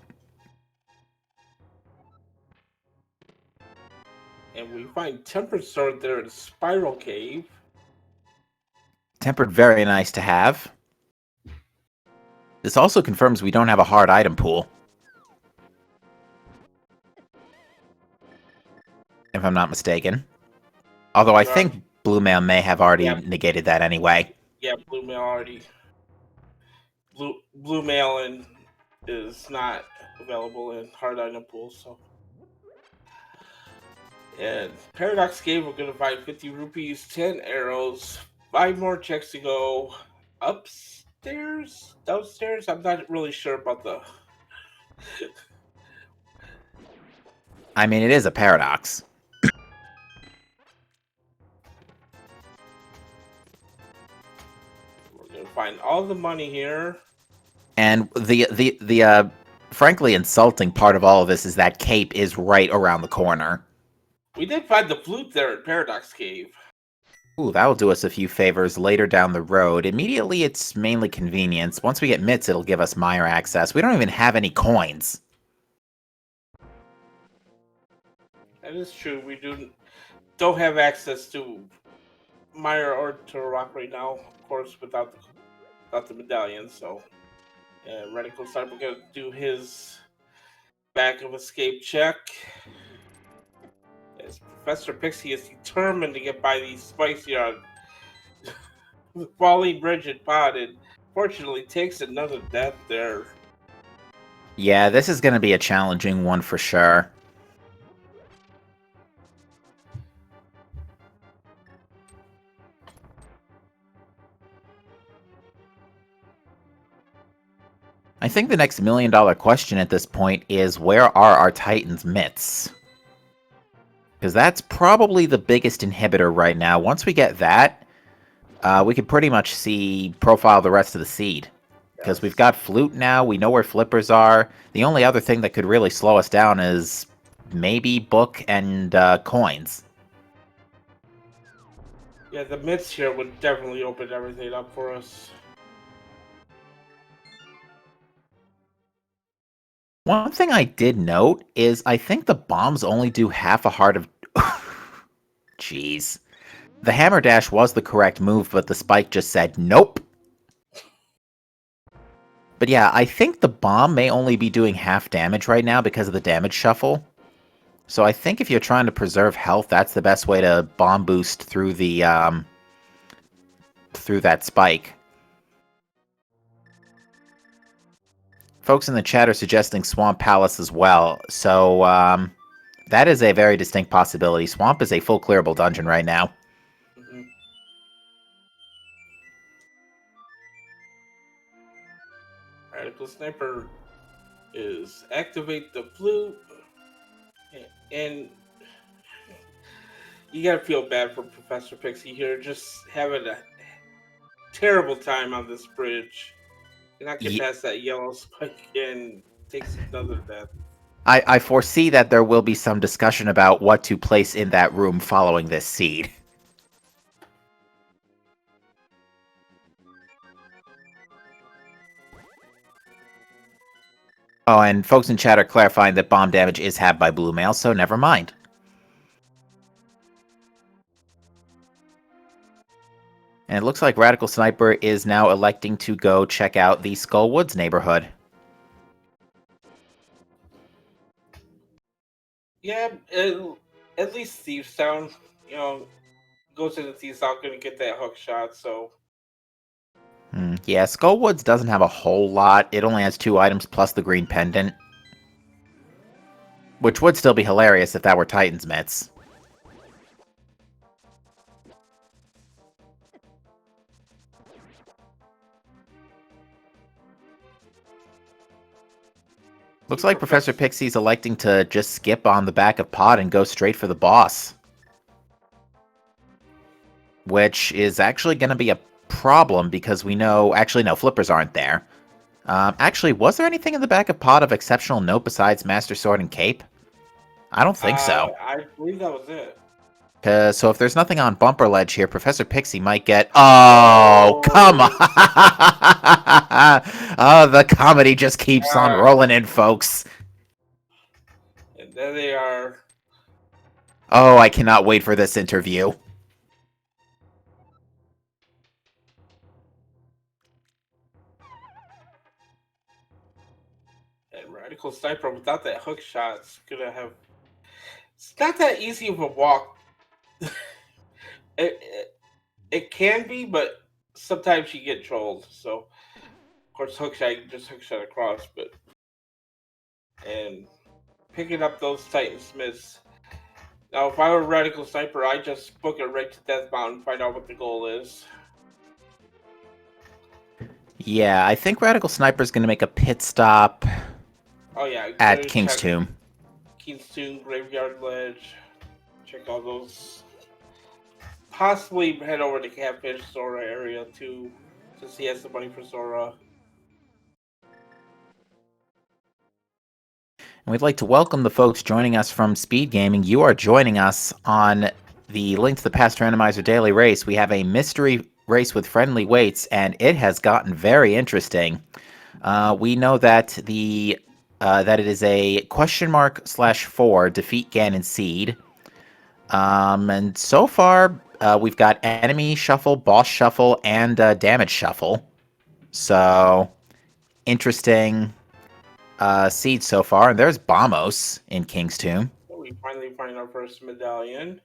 Speaker 2: And we find Tempered Sword there in Spiral Cave.
Speaker 1: Tempered, very nice to have. This also confirms we don't have a hard item pool. If I'm not mistaken. Although I think Blue Mail may have already negated that anyway.
Speaker 2: Yeah, Blue Mail already. Blue Mail is not available in hard item pools, so. And Paradox Cave, we're gonna find 50 rupees, 10 arrows, 5 more checks to go. Upstairs? Downstairs? I'm not really sure about the...
Speaker 1: I mean, it is a paradox.
Speaker 2: We're gonna find all the money here.
Speaker 1: And the frankly insulting part of all of this is that cape is right around the corner.
Speaker 2: We did find the flute there at Paradox Cave.
Speaker 1: Ooh, that'll do us a few favors later down the road. Immediately, it's mainly convenience. Once we get mitts, it'll give us mire access. We don't even have any coins.
Speaker 2: That is true. We don't have access to mire or to rock right now, of course, without the medallion. So, Radical Sniper gonna do his back of escape check. As Professor Pixie is determined to get by these spicy on the falling bridge and pod, and fortunately takes another death there.
Speaker 1: Yeah, this is going to be a challenging one for sure. I think the next $1 million question at this point is, where are our Titans' mitts? Because that's probably the biggest inhibitor right now. Once we get that, we can pretty much profile the rest of the seed. Because we've got Flute now, we know where Flippers are. The only other thing that could really slow us down is maybe Book and coins.
Speaker 2: Yeah, the mitts here would definitely open everything up for us.
Speaker 1: One thing I did note is I think the bombs only do half a heart Jeez. The hammer dash was the correct move, but the spike just said nope. But yeah, I think the bomb may only be doing half damage right now because of the damage shuffle. So I think if you're trying to preserve health, that's the best way to bomb boost through the through that spike. Folks in the chat are suggesting Swamp Palace as well, so that is a very distinct possibility. Swamp is a full clearable dungeon right now.
Speaker 2: Mm-hmm. Radical Sniper is activate the flute, and you gotta feel bad for Professor Pixie here, just having a terrible time on this bridge. Cannot get past that yellow spike and takes another death.
Speaker 1: I foresee that there will be some discussion about what to place in that room following this seed. Oh, and folks in chat are clarifying that bomb damage is halved by blue mail, so never mind. And it looks like Radical Sniper is now electing to go check out the Skull Woods neighborhood.
Speaker 2: Yeah, at least Thieves Town, goes into Thieves Town, gonna get that hook shot, so.
Speaker 1: Yeah, Skull Woods doesn't have a whole lot. It only has 2 items plus the green pendant. Which would still be hilarious if that were Titan's Mitts. Looks like Professor Pixie's electing to just skip on the back of Pod and go straight for the boss. Which is actually going to be a problem because we know... Actually, no, flippers aren't there. Actually, was there anything in the back of Pod of exceptional note besides Master Sword and Cape? I don't think so.
Speaker 2: I believe that was it.
Speaker 1: So if there's nothing on Bumper Ledge here, Professor Pixie might get... Oh, come on! Oh, the comedy just keeps on rolling in, folks.
Speaker 2: And there they are.
Speaker 1: Oh, I cannot wait for this interview.
Speaker 2: And Radical Sniper without that hook shot's gonna have... It's not that easy of a walk. It can be, but sometimes you get trolled. So, of course, hook shot, you can just hook shot across, but... And picking up those Titan Smiths. Now, if I were Radical Sniper, I'd just book it right to Death Mountain, find out what the goal is.
Speaker 1: Yeah, I think Radical Sniper's going to make a pit stop at King's Tomb.
Speaker 2: King's Tomb, Graveyard Ledge. Check all those. Possibly head over to Catfish Zora area too, since he has the money for Zora.
Speaker 1: And we'd like to welcome the folks joining us from Speed Gaming. You are joining us on the Link to the Past Randomizer Daily Race. We have a mystery race with friendly weights, and it has gotten very interesting. We know that that it is a !/4 defeat Ganon seed. And so far, we've got enemy shuffle, boss shuffle, and damage shuffle. So, interesting seed so far. And there's Bamos in King's Tomb.
Speaker 2: We finally find our first medallion.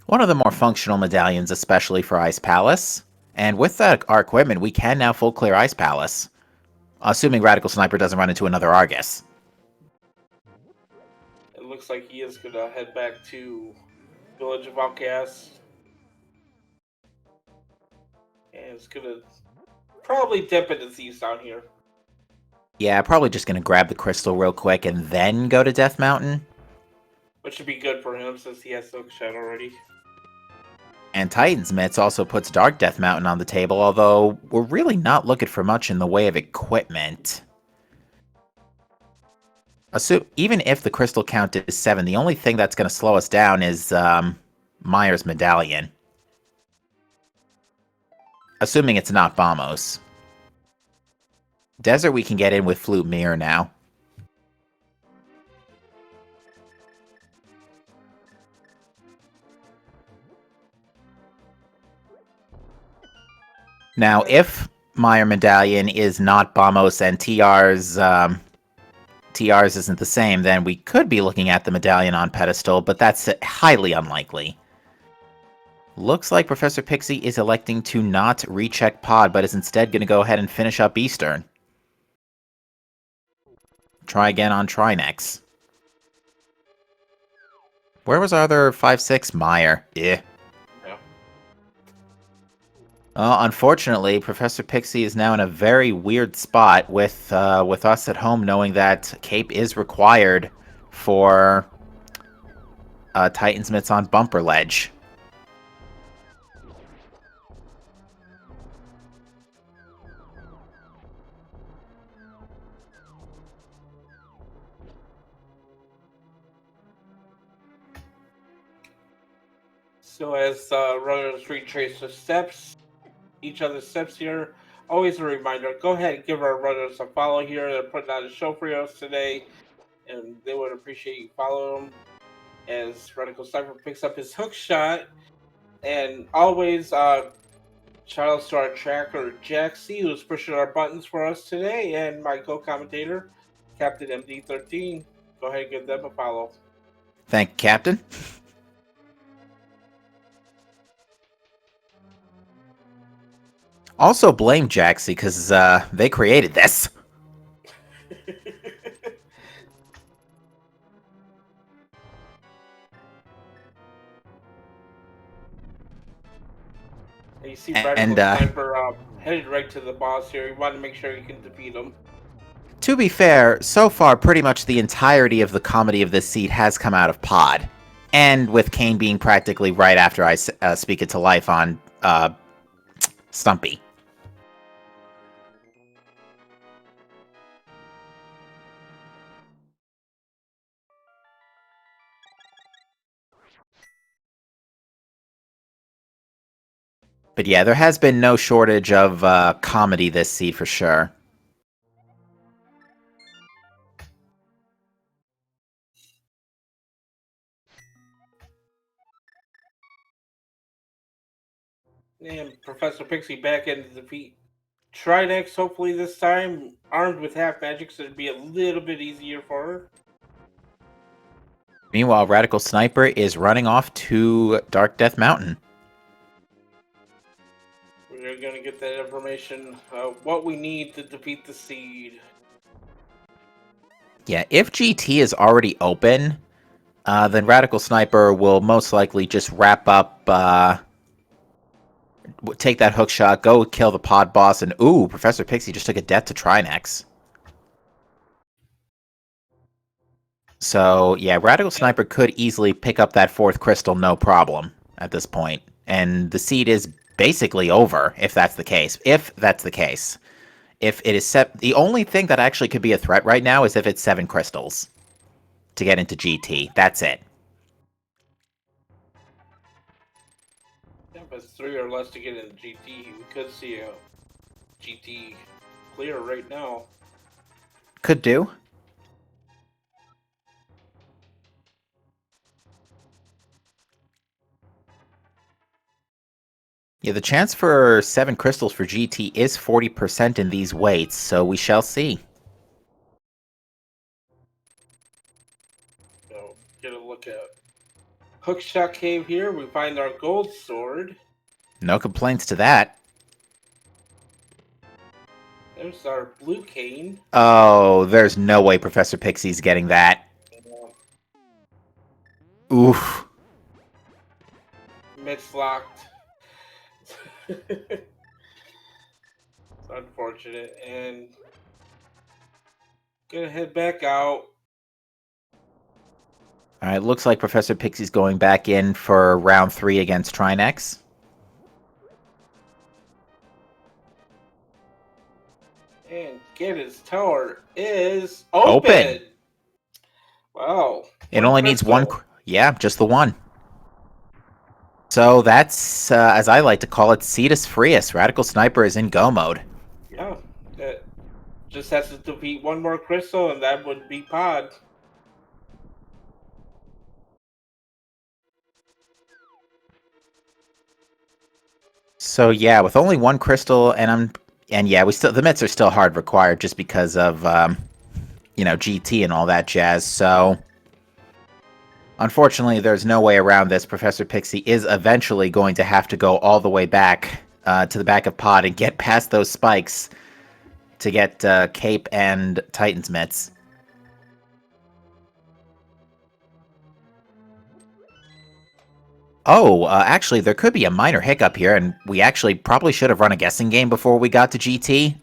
Speaker 1: One of the more functional medallions, especially for Ice Palace. And with our equipment, we can now full clear Ice Palace. Assuming Radical Sniper doesn't run into another Argus.
Speaker 2: It looks like he is going to head back to Village of Outcasts. And it's going to probably dip into Thieves down here.
Speaker 1: Yeah, probably just going to grab the crystal real quick and then go to Death Mountain.
Speaker 2: Which should be good for him since he has Silk Shed already.
Speaker 1: And Titan's Mitts also puts Dark Death Mountain on the table, although we're really not looking for much in the way of equipment. Even if the crystal count is 7, the only thing that's going to slow us down is Myers' Medallion. Assuming it's not Bamos. Desert we can get in with Flute Mirror now. Now, if Meyer Medallion is not Bamos and TR's isn't the same, then we could be looking at the Medallion on pedestal, but that's highly unlikely. Looks like Professor Pixie is electing to not recheck Pod, but is instead going to go ahead and finish up Eastern. Try again on Trinex. Where was our other 5-6? Meyer. Yeah. Well, unfortunately, Professor Pixie is now in a very weird spot with us at home knowing that Cape is required for Titan's Mitts on Bumper Ledge.
Speaker 2: So as runners retrace their steps, each other's steps here, always a reminder, go ahead and give our runners a follow here. They're putting on a show for us today, and they would appreciate you following them. As Radical Sniper picks up his hook shot, and always shout outs to our tracker Jaxie, who's pushing our buttons for us today, and my co-commentator, Captain MD13. Go ahead and give them a follow.
Speaker 1: Thank you, Captain. Also blame Jaxie, because they created this.
Speaker 2: You see Radical Sniper headed right to the boss here. You want to make sure you can defeat him.
Speaker 1: To be fair, so far, pretty much the entirety of the comedy of this seed has come out of Pod. And with Kane being practically right after I speak it to life on Stumpy. But yeah, there has been no shortage of comedy this seed for sure.
Speaker 2: And Professor Pixie back into defeat Trinex, hopefully this time, armed with half magic, so it'd be a little bit easier for her.
Speaker 1: Meanwhile, Radical Sniper is running off to Dark Death Mountain.
Speaker 2: We're going to get that information, what we need to defeat the seed.
Speaker 1: Yeah, if GT is already open, then Radical Sniper will most likely just wrap up, take that hook shot, go kill the pod boss, and ooh, Professor Pixie just took a death to Trinex. So, yeah, Radical Sniper could easily pick up that fourth crystal no problem at this point. And the seed is basically over, if that's the case. If it is the only thing that actually could be a threat right now is if it's 7 crystals to get into GT. That's it.
Speaker 2: Yeah, if it's 3 or less to get into GT, we could see a GT clear right now.
Speaker 1: Could do. Yeah, the chance for 7 crystals for GT is 40% in these weights, so we shall see.
Speaker 2: So, get a look at Hookshot Cave here. We find our gold sword.
Speaker 1: No complaints to that.
Speaker 2: There's our blue cane.
Speaker 1: Oh, there's no way Professor Pixie's getting that. Oof.
Speaker 2: Mitts locked. It's unfortunate. And gonna head back out.
Speaker 1: Alright, looks like Professor Pixie's going back in for round 3 against Trinex.
Speaker 2: And Ganon's tower is open! Wow.
Speaker 1: It only needs one. Yeah, just the one. So that's, as I like to call it, Cetus Freus. Radical Sniper is in go mode.
Speaker 2: Yeah. Just has to defeat one more crystal, and that would be Pod.
Speaker 1: So yeah, with only one crystal, and yeah, the mitts are still hard required just because of GT and all that jazz. So unfortunately, there's no way around this. Professor Pixie is eventually going to have to go all the way back to the back of Pod and get past those spikes to get Cape and Titan's mitts. Oh, actually, there could be a minor hiccup here, and we actually probably should have run a guessing game before we got to GT.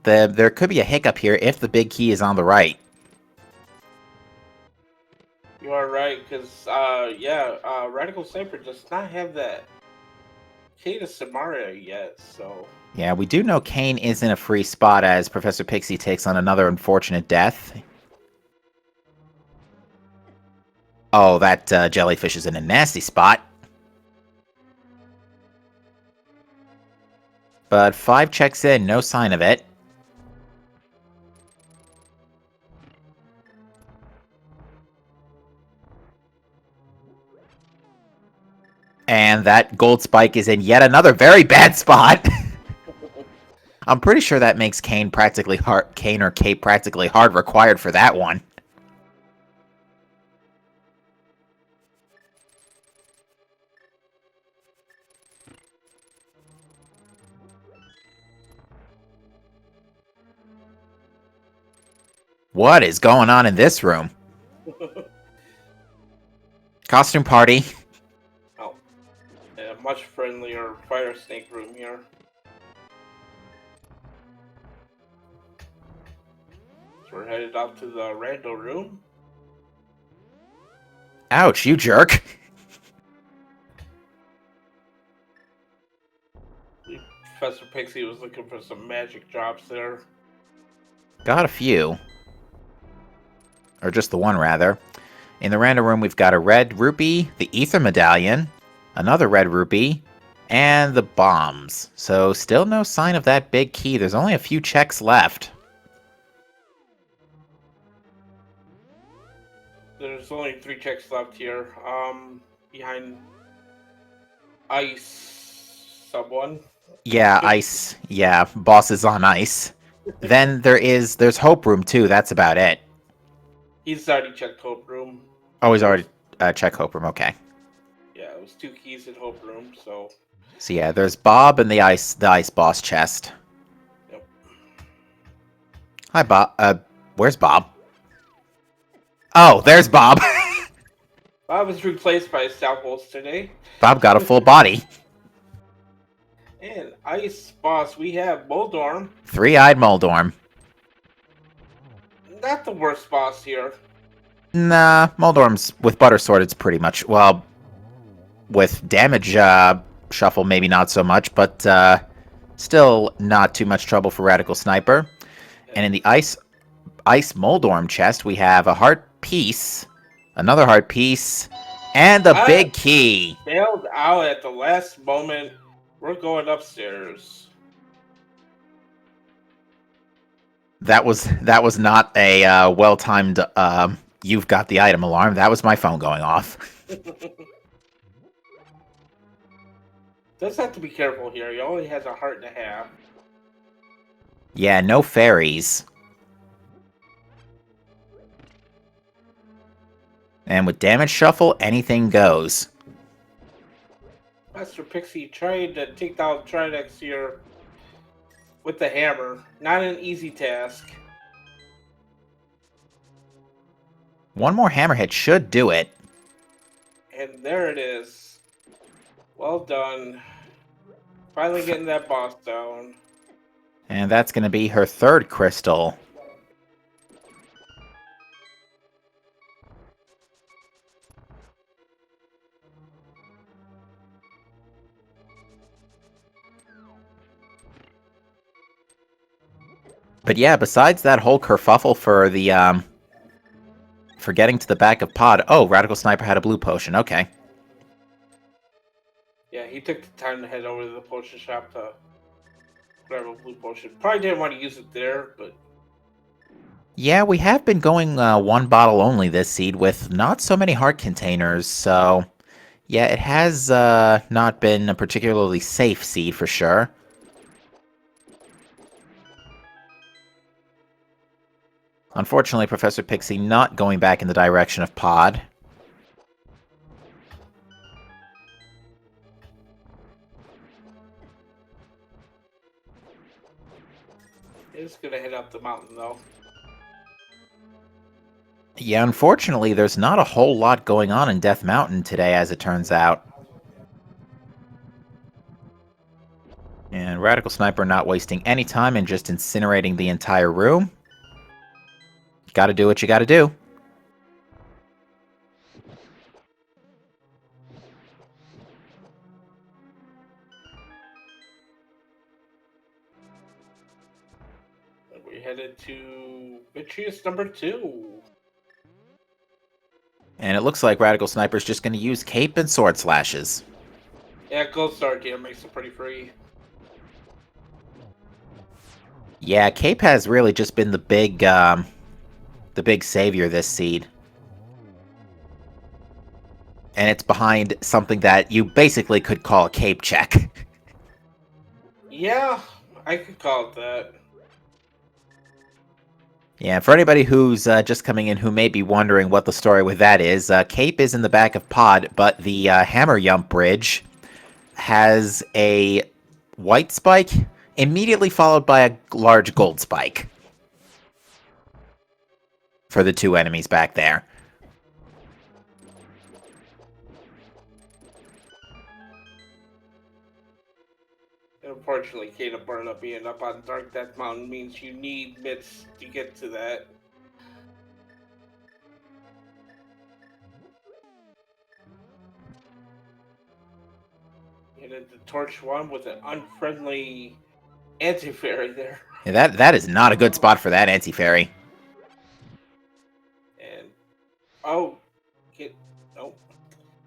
Speaker 1: There could be a hiccup here if the big key is on the right.
Speaker 2: You are right, because, Radical Sniper does not have that Key to Samaria yet, so...
Speaker 1: Yeah, we do know Kane is in a free spot as Professor Pixie takes on another unfortunate death. Oh, that jellyfish is in a nasty spot. But 5 checks in, no sign of it. And that gold spike is in yet another very bad spot. I'm pretty sure that makes Kane or Cape practically hard required for that one. What is going on in this room? Costume party.
Speaker 2: Oh, a much friendlier fire snake room here. So we're headed out to the rando room.
Speaker 1: Ouch, you jerk.
Speaker 2: Professor Pixie was looking for some magic drops there.
Speaker 1: Got a few. Or just the one, rather. In the random room, we've got a red rupee, the ether medallion, another red rupee, and the bombs. So still no sign of that big key. There's only a few checks left.
Speaker 2: There's only 3 checks left here. Behind ice sub 1.
Speaker 1: Yeah, ice. Yeah, boss is on ice. Then there's Hope Room, too. That's about it.
Speaker 2: He's already checked Hope Room.
Speaker 1: Oh, he's already checked Hope Room. Okay.
Speaker 2: Yeah, it was 2 keys in Hope Room, so...
Speaker 1: So yeah, there's Bob and the ice boss chest.
Speaker 2: Yep.
Speaker 1: Hi, Bob. Where's Bob? Oh, there's Bob.
Speaker 2: Bob was replaced by Southwolves today.
Speaker 1: Bob got a full body.
Speaker 2: And Ice Boss, we have Moldorm.
Speaker 1: 3-eyed Moldorm.
Speaker 2: Not the worst boss here.
Speaker 1: Nah, Moldorm's with Butter Sword. It's pretty much, well, with damage shuffle maybe not so much, but still not too much trouble for Radical Sniper. And in the ice Moldorm chest, we have a heart piece, another heart piece, and a big key.
Speaker 2: Bailed out at the last moment. We're going upstairs.
Speaker 1: That was not a well-timed you've got the item alarm. That was my phone going off.
Speaker 2: Does have to be careful here. He only has a heart and a half.
Speaker 1: Yeah, no fairies. And with damage shuffle, anything goes.
Speaker 2: Master Pixie tried to take down Tridex here with the hammer. Not an easy task.
Speaker 1: One more hammer hit should do it.
Speaker 2: And there it is. Well done. Finally getting that boss down.
Speaker 1: And that's going to be her 3rd crystal. But yeah, besides that whole kerfuffle for the, for getting to the back of Pod... Oh, Radical Sniper had a blue potion. Okay.
Speaker 2: Yeah, he took the time to head over to the potion shop to grab a blue potion. Probably didn't want to use it there, but
Speaker 1: Yeah, we have been going one bottle only this seed with not so many heart containers, so yeah, it has not been a particularly safe seed for sure. Unfortunately, Professor Pixie not going back in the direction of Pod.
Speaker 2: it's gonna head up the mountain though.
Speaker 1: Yeah, unfortunately, there's not a whole lot going on in Death Mountain today, as it turns out. And Radical Sniper not wasting any time and just incinerating the entire room. Gotta do what you gotta do.
Speaker 2: And we headed to Vitreous number 2.
Speaker 1: And it looks like Radical Sniper's just gonna use Cape and Sword Slashes.
Speaker 2: Yeah, Gold Star gear makes it pretty free.
Speaker 1: Yeah, Cape has really just been the big savior this seed. And it's behind something that you basically could call a Cape check.
Speaker 2: Yeah, I could call it that.
Speaker 1: Yeah, for anybody who's just coming in who may be wondering what the story with that is, Cape is in the back of Pod, but the Hammer Yump Bridge has a white spike, immediately followed by a large gold spike. For the two enemies back there.
Speaker 2: Unfortunately, Kata Burn up being up on Dark Death Mountain means you need mitts to get to that. And then the Torch 1 with an unfriendly anti-fairy there.
Speaker 1: Yeah, that is not a good spot for that anti-fairy.
Speaker 2: And oh,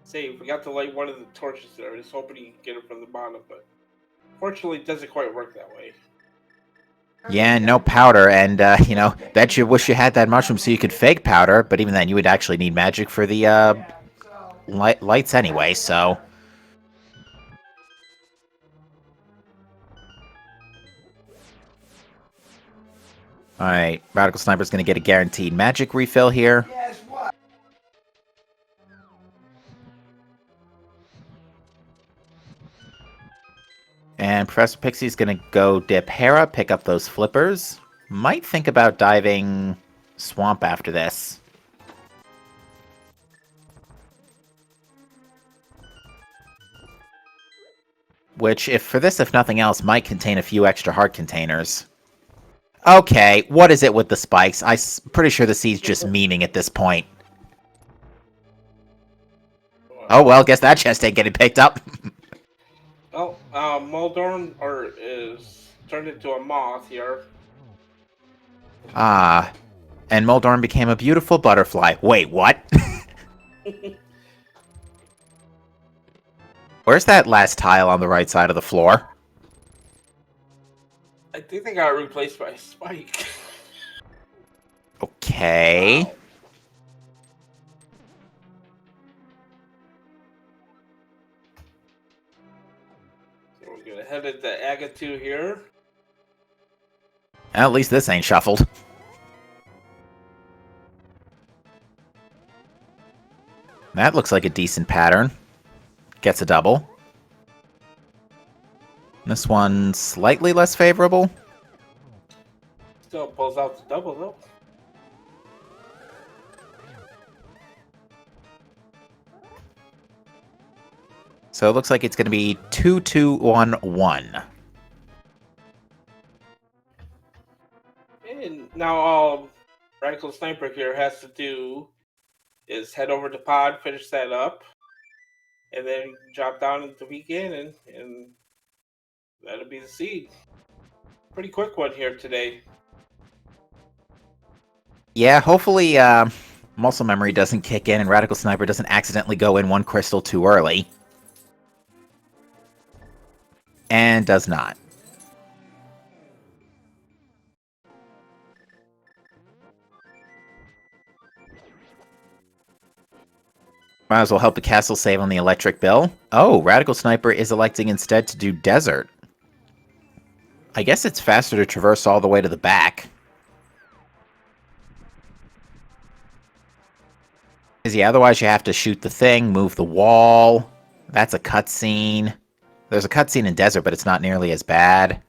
Speaker 2: say we forgot to light one of the torches there. I was hoping you could get it from the bottom, but fortunately, it doesn't quite work that way.
Speaker 1: Yeah, no powder, and, you know, bet you wish you had that mushroom so you could fake powder, but even then you would actually need magic for the, lights anyway, so... Alright, Radical Sniper's gonna get a guaranteed magic refill here. And Professor Pixie's gonna go dip Hera, pick up those flippers. Might think about diving Swamp after this. Which, if nothing else, might contain a few extra heart containers. Okay, what is it with the spikes? I'm pretty sure the seed's just memeing at this point. Oh well, guess that chest ain't getting picked up.
Speaker 2: Well, Moldorn is turned into a moth here.
Speaker 1: Ah, and Moldorn became a beautiful butterfly. Wait, what? Where's that last tile on the right side of the floor?
Speaker 2: I think they got replaced by a spike.
Speaker 1: Okay.
Speaker 2: Wow. So we're gonna head into Agatu here.
Speaker 1: At least this ain't shuffled. That looks like a decent pattern. Gets a double. This one slightly less favorable.
Speaker 2: Still pulls out the double though.
Speaker 1: So it looks like it's going to be 2-2-1-1.
Speaker 2: And now all Radical Sniper here has to do is head over to Pod, finish that up, and then drop down into weekend, and that'll be the seed. Pretty quick one here today.
Speaker 1: Yeah, hopefully muscle memory doesn't kick in and Radical Sniper doesn't accidentally go in one crystal too early. And does not. Might as well help the castle save on the electric bill. Oh, Radical Sniper is electing instead to do desert. I guess it's faster to traverse all the way to the back. Because, yeah, otherwise you have to shoot the thing, move the wall. That's a cutscene. There's a cutscene in desert, but it's not nearly as bad.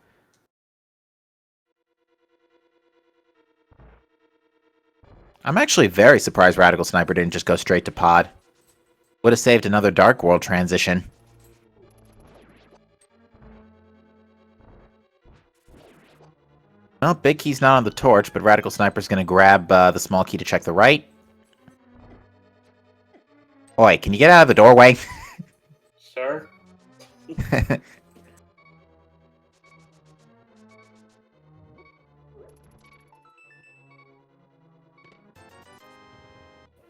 Speaker 1: I'm actually very surprised Radical Sniper didn't just go straight to pod. Would have saved another Dark World transition. Well, Big Key's not on the torch, but Radical Sniper's going to grab the small key to check the right. Oi, can you get out of the doorway?
Speaker 2: Sir?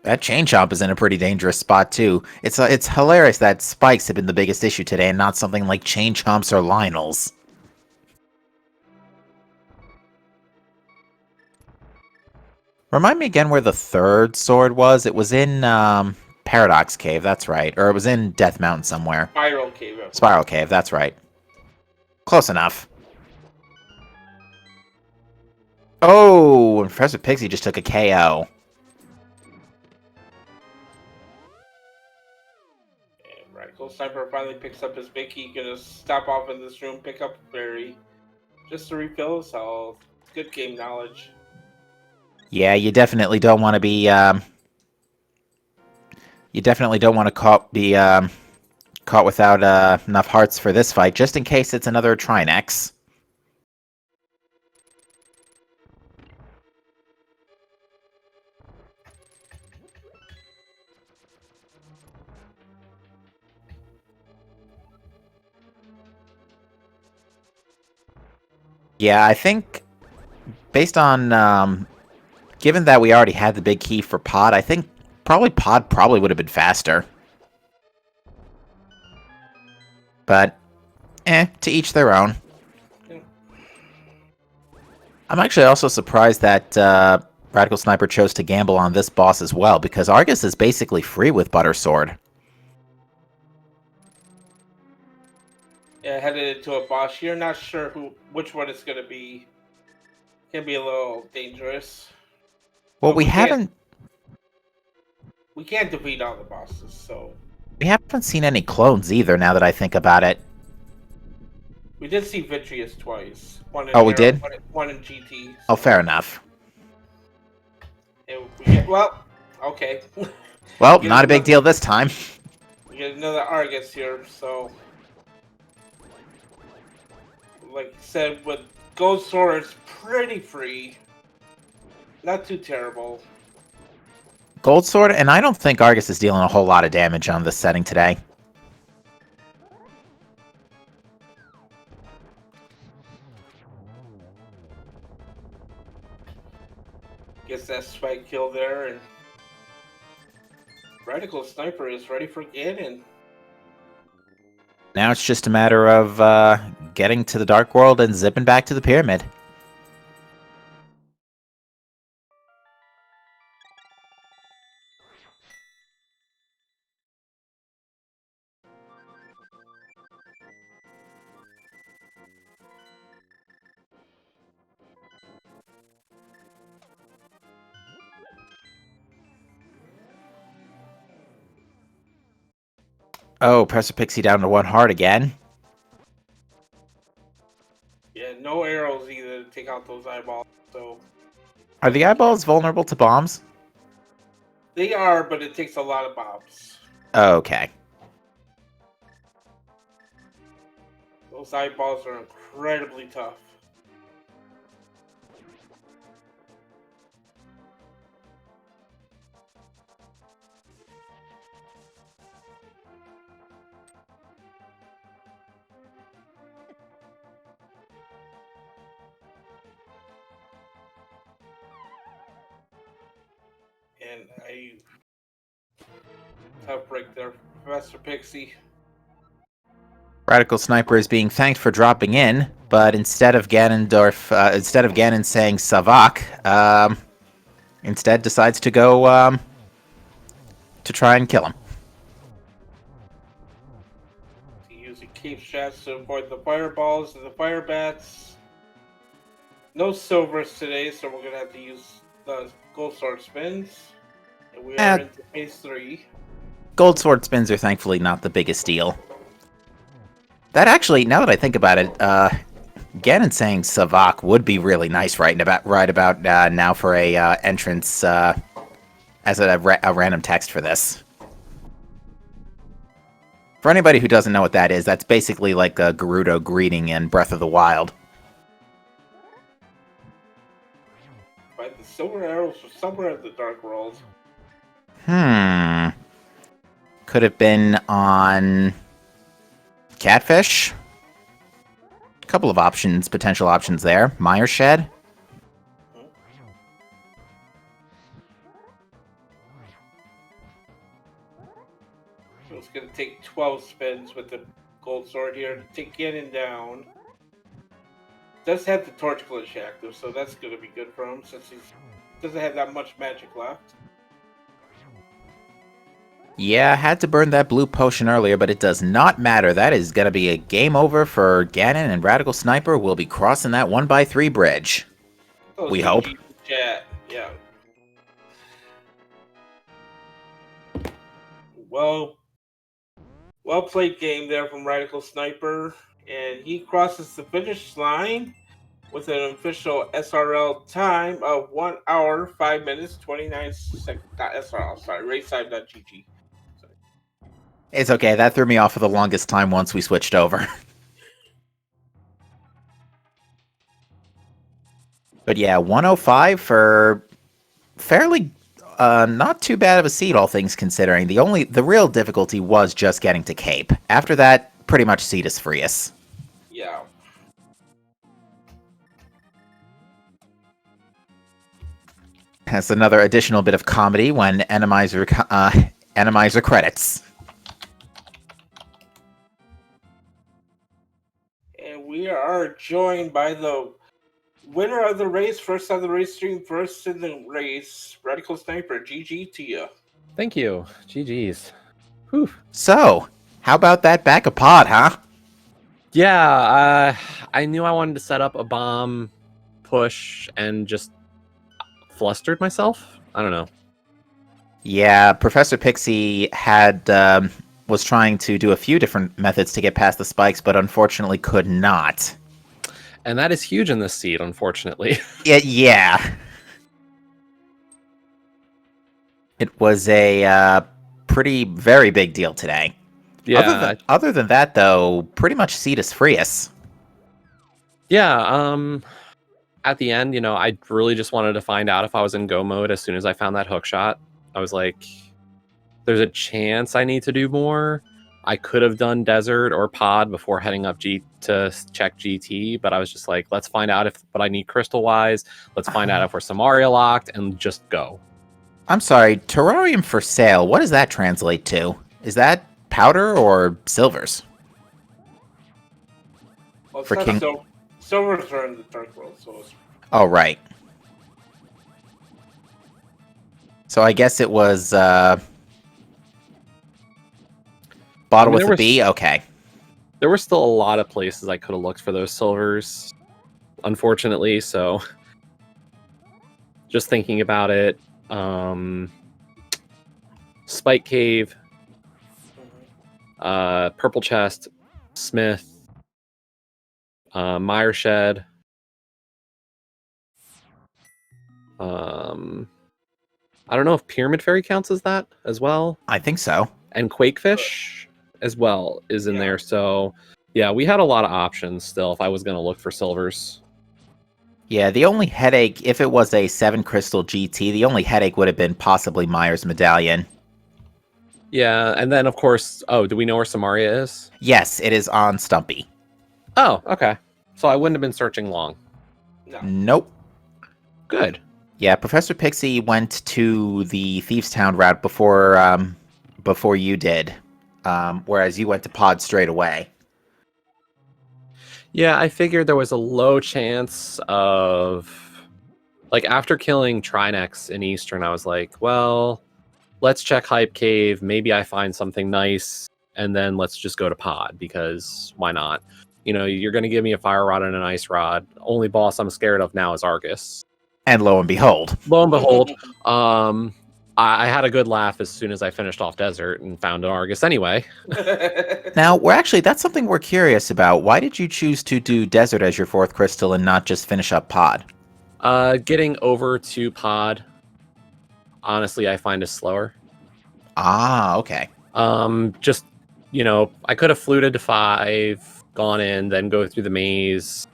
Speaker 1: That chain chomp is in a pretty dangerous spot, too. It's hilarious that spikes have been the biggest issue today and not something like chain chomps or Lionels. Remind me again where the third sword was. It was in Paradox Cave, that's right. Or it was in Death Mountain somewhere.
Speaker 2: Spiral Cave.
Speaker 1: Spiral Cave, that's right. Close enough. Oh, and Professor Pixie just took a KO.
Speaker 2: And Radical Sniper finally picks up his big key. Gonna stop off in this room, pick up a berry, just to refill his health. Good game knowledge.
Speaker 1: Yeah, you definitely don't want to be. You definitely don't want to be caught without enough hearts for this fight, just in case it's another Trinex. Yeah, I think, based on, given that we already had the big key for Pod, I think Pod probably would have been faster. But, to each their own. I'm actually also surprised that Radical Sniper chose to gamble on this boss as well, because Argus is basically free with Butter Sword.
Speaker 2: Yeah, headed into a boss. You're not sure which one it's gonna be. Can be a little dangerous.
Speaker 1: Well,
Speaker 2: But
Speaker 1: we haven't
Speaker 2: defeat all the bosses, so
Speaker 1: seen any clones either. Now that I think about it.
Speaker 2: we did see Vitreous twice. One in
Speaker 1: Oh, we did?
Speaker 2: One in GT.
Speaker 1: Oh, fair enough.
Speaker 2: Well, okay.
Speaker 1: Well, not a big deal this time.
Speaker 2: We get another Argus here, so like I said, with Gold Sword, it's pretty free. Not too terrible.
Speaker 1: Gold Sword, and I don't think Argus is dealing a whole lot of damage on this setting today.
Speaker 2: Gets that spike kill there, and Radical Sniper is ready for Ganon.
Speaker 1: Now it's just a matter of getting to the Dark World and zipping back to the pyramid. Oh, Professor Pixie down to 1 heart again.
Speaker 2: Yeah, no arrows either to take out those eyeballs, so
Speaker 1: Are the eyeballs vulnerable to bombs?
Speaker 2: they are, but it takes a lot of bombs.
Speaker 1: Okay.
Speaker 2: Those eyeballs are incredibly tough. And tough break there, Professor Pixie.
Speaker 1: Radical Sniper is being thanked for dropping in, but instead of Ganon saying Savak, instead decides to go to try and kill him.
Speaker 2: cave shafts to avoid the fireballs and the fire bats. No silvers today, so we're gonna have to use the gold sword spins. And we are into phase 3.
Speaker 1: Gold sword spins are thankfully not the biggest deal. That actually, now that I think about it, Ganon saying Savak would be really nice right about now for a entrance as a random text for this. For anybody who doesn't know what that is, that's basically like a Gerudo greeting in Breath of the Wild.
Speaker 2: But the silver arrows were somewhere in the Dark World.
Speaker 1: Could have been on Catfish. A couple of potential options there. Mire Shed.
Speaker 2: So it's going to take 12 spins with the gold sword here to take Ganon down. Does have the torch glitch active, so that's going to be good for him since he doesn't have that much magic left.
Speaker 1: Yeah, I had to burn that blue potion earlier, but it does not matter. That is going to be a game over for Ganon, and Radical Sniper will be crossing that 1x3 bridge. We hope.
Speaker 2: Chat. Yeah. Well played game there from Radical Sniper, and he crosses the finish line with an official SRL time of 1 hour, 5 minutes, 29 seconds. Not SRL, sorry, racetime.gg.
Speaker 1: It's okay, that threw me off for the longest time once we switched over. But yeah, 105 for fairly not too bad of a seed, all things considering. The real difficulty was just getting to Cape. After that, pretty much seed is freest.
Speaker 2: Yeah.
Speaker 1: That's another additional bit of comedy when Randomizer credits.
Speaker 2: And we are joined by the winner of the race, first on the race stream, first in the race, Radical Sniper. GG to you.
Speaker 3: Thank you. GG's. Whew.
Speaker 1: So, how about that back a pod, huh?
Speaker 3: Yeah, I knew I wanted to set up a bomb push and just flustered myself. I don't know.
Speaker 1: Yeah, Professor Pixie was trying to do a few different methods to get past the spikes, but unfortunately could not.
Speaker 3: And that is huge in this seed, unfortunately.
Speaker 1: Yeah. It was a very big deal today.
Speaker 3: Yeah.
Speaker 1: Other than that, though, pretty much seed is freest.
Speaker 3: Yeah, at the end, I really just wanted to find out if I was in go mode as soon as I found that hook shot. I was like, there's a chance I need to do more. I could have done desert or pod before heading up to check GT, but I was just like, let's find out what I need crystal wise. Let's find out if we're Samaria locked and just go.
Speaker 1: I'm sorry, terrarium for sale. What does that translate to? Is that powder or silvers?
Speaker 2: Well, for King, silvers are in the Dark World, so.
Speaker 1: Oh right. So I guess it was bottle with a B? Okay.
Speaker 3: There were still a lot of places I could have looked for those silvers, unfortunately, so just thinking about it, Spike Cave, Purple Chest, Smith, Mire Shed, I don't know if Pyramid Fairy counts as that as well.
Speaker 1: I think so.
Speaker 3: And Quakefish as well is in there. So, yeah, we had a lot of options still if I was going to look for silvers.
Speaker 1: Yeah, the only headache, if it was a 7 crystal GT, the only headache would have been possibly Myers Medallion.
Speaker 3: Yeah, and then, of course, do we know where Samaria is?
Speaker 1: Yes, it is on Stumpy.
Speaker 3: Oh, okay. So I wouldn't have been searching long.
Speaker 2: No.
Speaker 1: Nope.
Speaker 3: Good.
Speaker 1: Yeah, Professor Pixie went to the Thieves Town route before you did, whereas you went to Pod straight away.
Speaker 3: Yeah, I figured there was a low chance of... Like, after killing Trinex in Eastern, I was like, well, let's check Hype Cave. Maybe I find something nice. and then let's just go to pod, because why not? You know, you're going to give me a fire rod and an ice rod. Only boss I'm scared of now is Argus.
Speaker 1: And lo and behold.
Speaker 3: Lo and behold, I had a good laugh as soon as I finished off Desert and found an Argus anyway.
Speaker 1: Now, that's something we're curious about. Why did you choose to do Desert as your 4th crystal and not just finish up Pod?
Speaker 3: Getting over to Pod, honestly, I find is slower.
Speaker 1: Ah, okay.
Speaker 3: Just, you know, I could have fluted to 5, gone in, then go through the maze.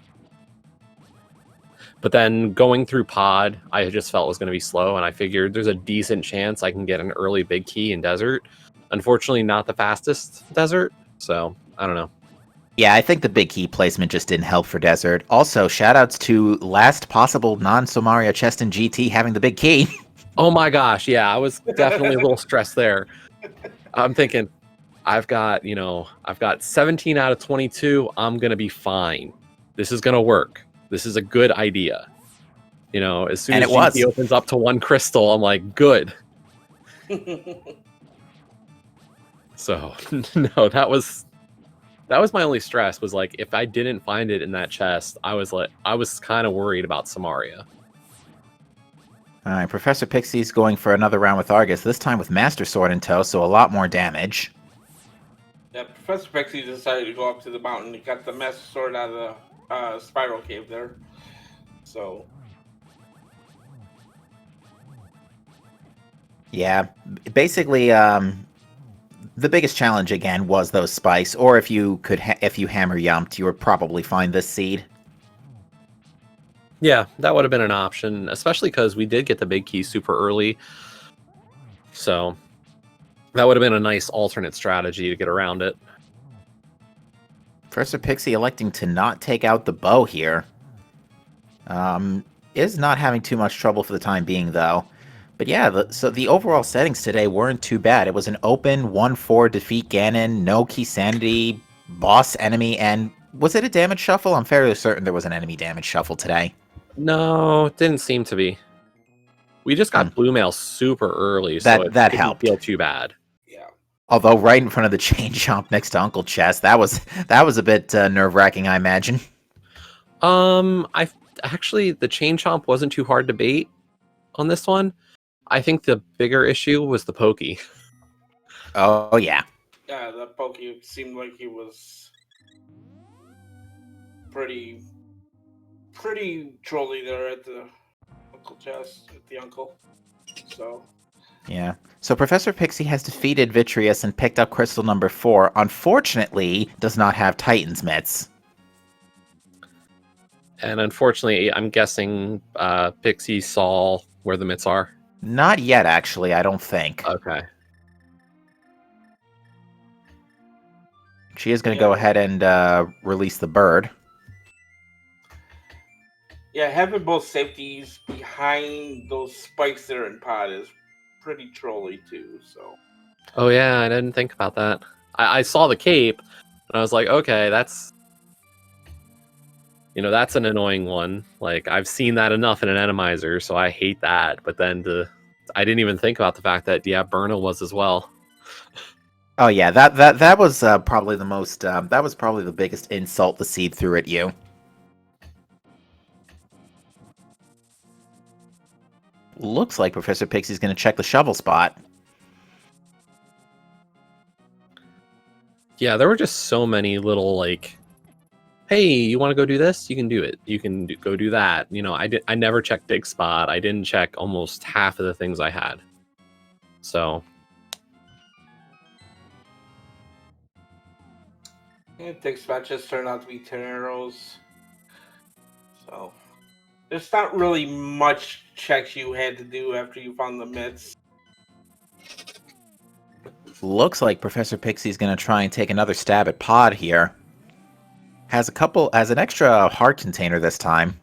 Speaker 3: But then going through Pod, I just felt was going to be slow, and I figured there's a decent chance I can get an early big key in Desert. Unfortunately, not the fastest Desert, so I don't know.
Speaker 1: Yeah, I think the big key placement just didn't help for Desert. Also, shoutouts to last possible non-Somaria chest in GT having the big key.
Speaker 3: Oh my gosh, yeah, I was definitely a little stressed there. I'm thinking, I've got 17 out of 22. I'm going to be fine. This is going to work. This is a good idea. You know, as soon as GT opens up to 1 crystal, I'm like, good. So, no, that was my only stress, was like, if I didn't find it in that chest, I was kind of worried about Somaria.
Speaker 1: All right, Professor Pixie's going for another round with Argus, this time with Master Sword in tow, so a lot more damage.
Speaker 2: Yeah, Professor Pixie decided to go up to the mountain. He got the Master Sword out of the spiral cave there. So
Speaker 1: yeah, basically the biggest challenge again was those spikes, or if you hammer yumped, you would probably find this seed.
Speaker 3: Yeah, that would have been an option, especially because we did get the big key super early. So that would have been a nice alternate strategy to get around it.
Speaker 1: Professor Pixie electing to not take out the bow here. Is not having too much trouble for the time being, though. But yeah, so the overall settings today weren't too bad. It was an open 1-4 defeat Ganon, no key sanity, boss enemy, and was it a damage shuffle? I'm fairly certain there was an enemy damage shuffle today.
Speaker 3: No, it didn't seem to be. We just got blue mail super early, so it
Speaker 1: that
Speaker 3: didn't
Speaker 1: helped.
Speaker 3: feel too bad.
Speaker 2: Yeah.
Speaker 1: Although right in front of the chain chomp next to Uncle Chess, that was a bit nerve-wracking, I imagine.
Speaker 3: Actually, the chain chomp wasn't too hard to bait on this one. I think the bigger issue was the pokey.
Speaker 1: Oh yeah.
Speaker 2: Yeah, the pokey seemed like he was pretty trolly there at the Uncle Chess, at the uncle. So
Speaker 1: yeah. So Professor Pixie has defeated Vitreous and picked up crystal number 4. Unfortunately, does not have Titan's mitts.
Speaker 3: And unfortunately, I'm guessing Pixie saw where the mitts are.
Speaker 1: Not yet, actually, I don't think.
Speaker 3: Okay.
Speaker 1: She is going to go ahead and release the bird.
Speaker 2: yeah, having both safeties behind those spikes there in pod is pretty trolly too. So.
Speaker 3: Oh yeah, I didn't think about that. I saw the cape, and I was like, okay, that's an annoying one. Like, I've seen that enough in an Randomizer, so I hate that. But then I didn't even think about the fact that Burnham was as well.
Speaker 1: Oh yeah, that was probably the most. That was probably the biggest insult the seed threw at you. Looks like Professor Pixie's going to check the shovel spot.
Speaker 3: Yeah, there were just so many little, like, hey, you want to go do this? You can do it. You can go do that. You know, I never checked big spot. I didn't check almost half of the things I had. So.
Speaker 2: Yeah, big spot just turned out to be 10 arrows. So. There's not really much checks you had to do after you found the mitts.
Speaker 1: Looks like Professor Pixie's going to try and take another stab at pod here. Has an extra heart container this time.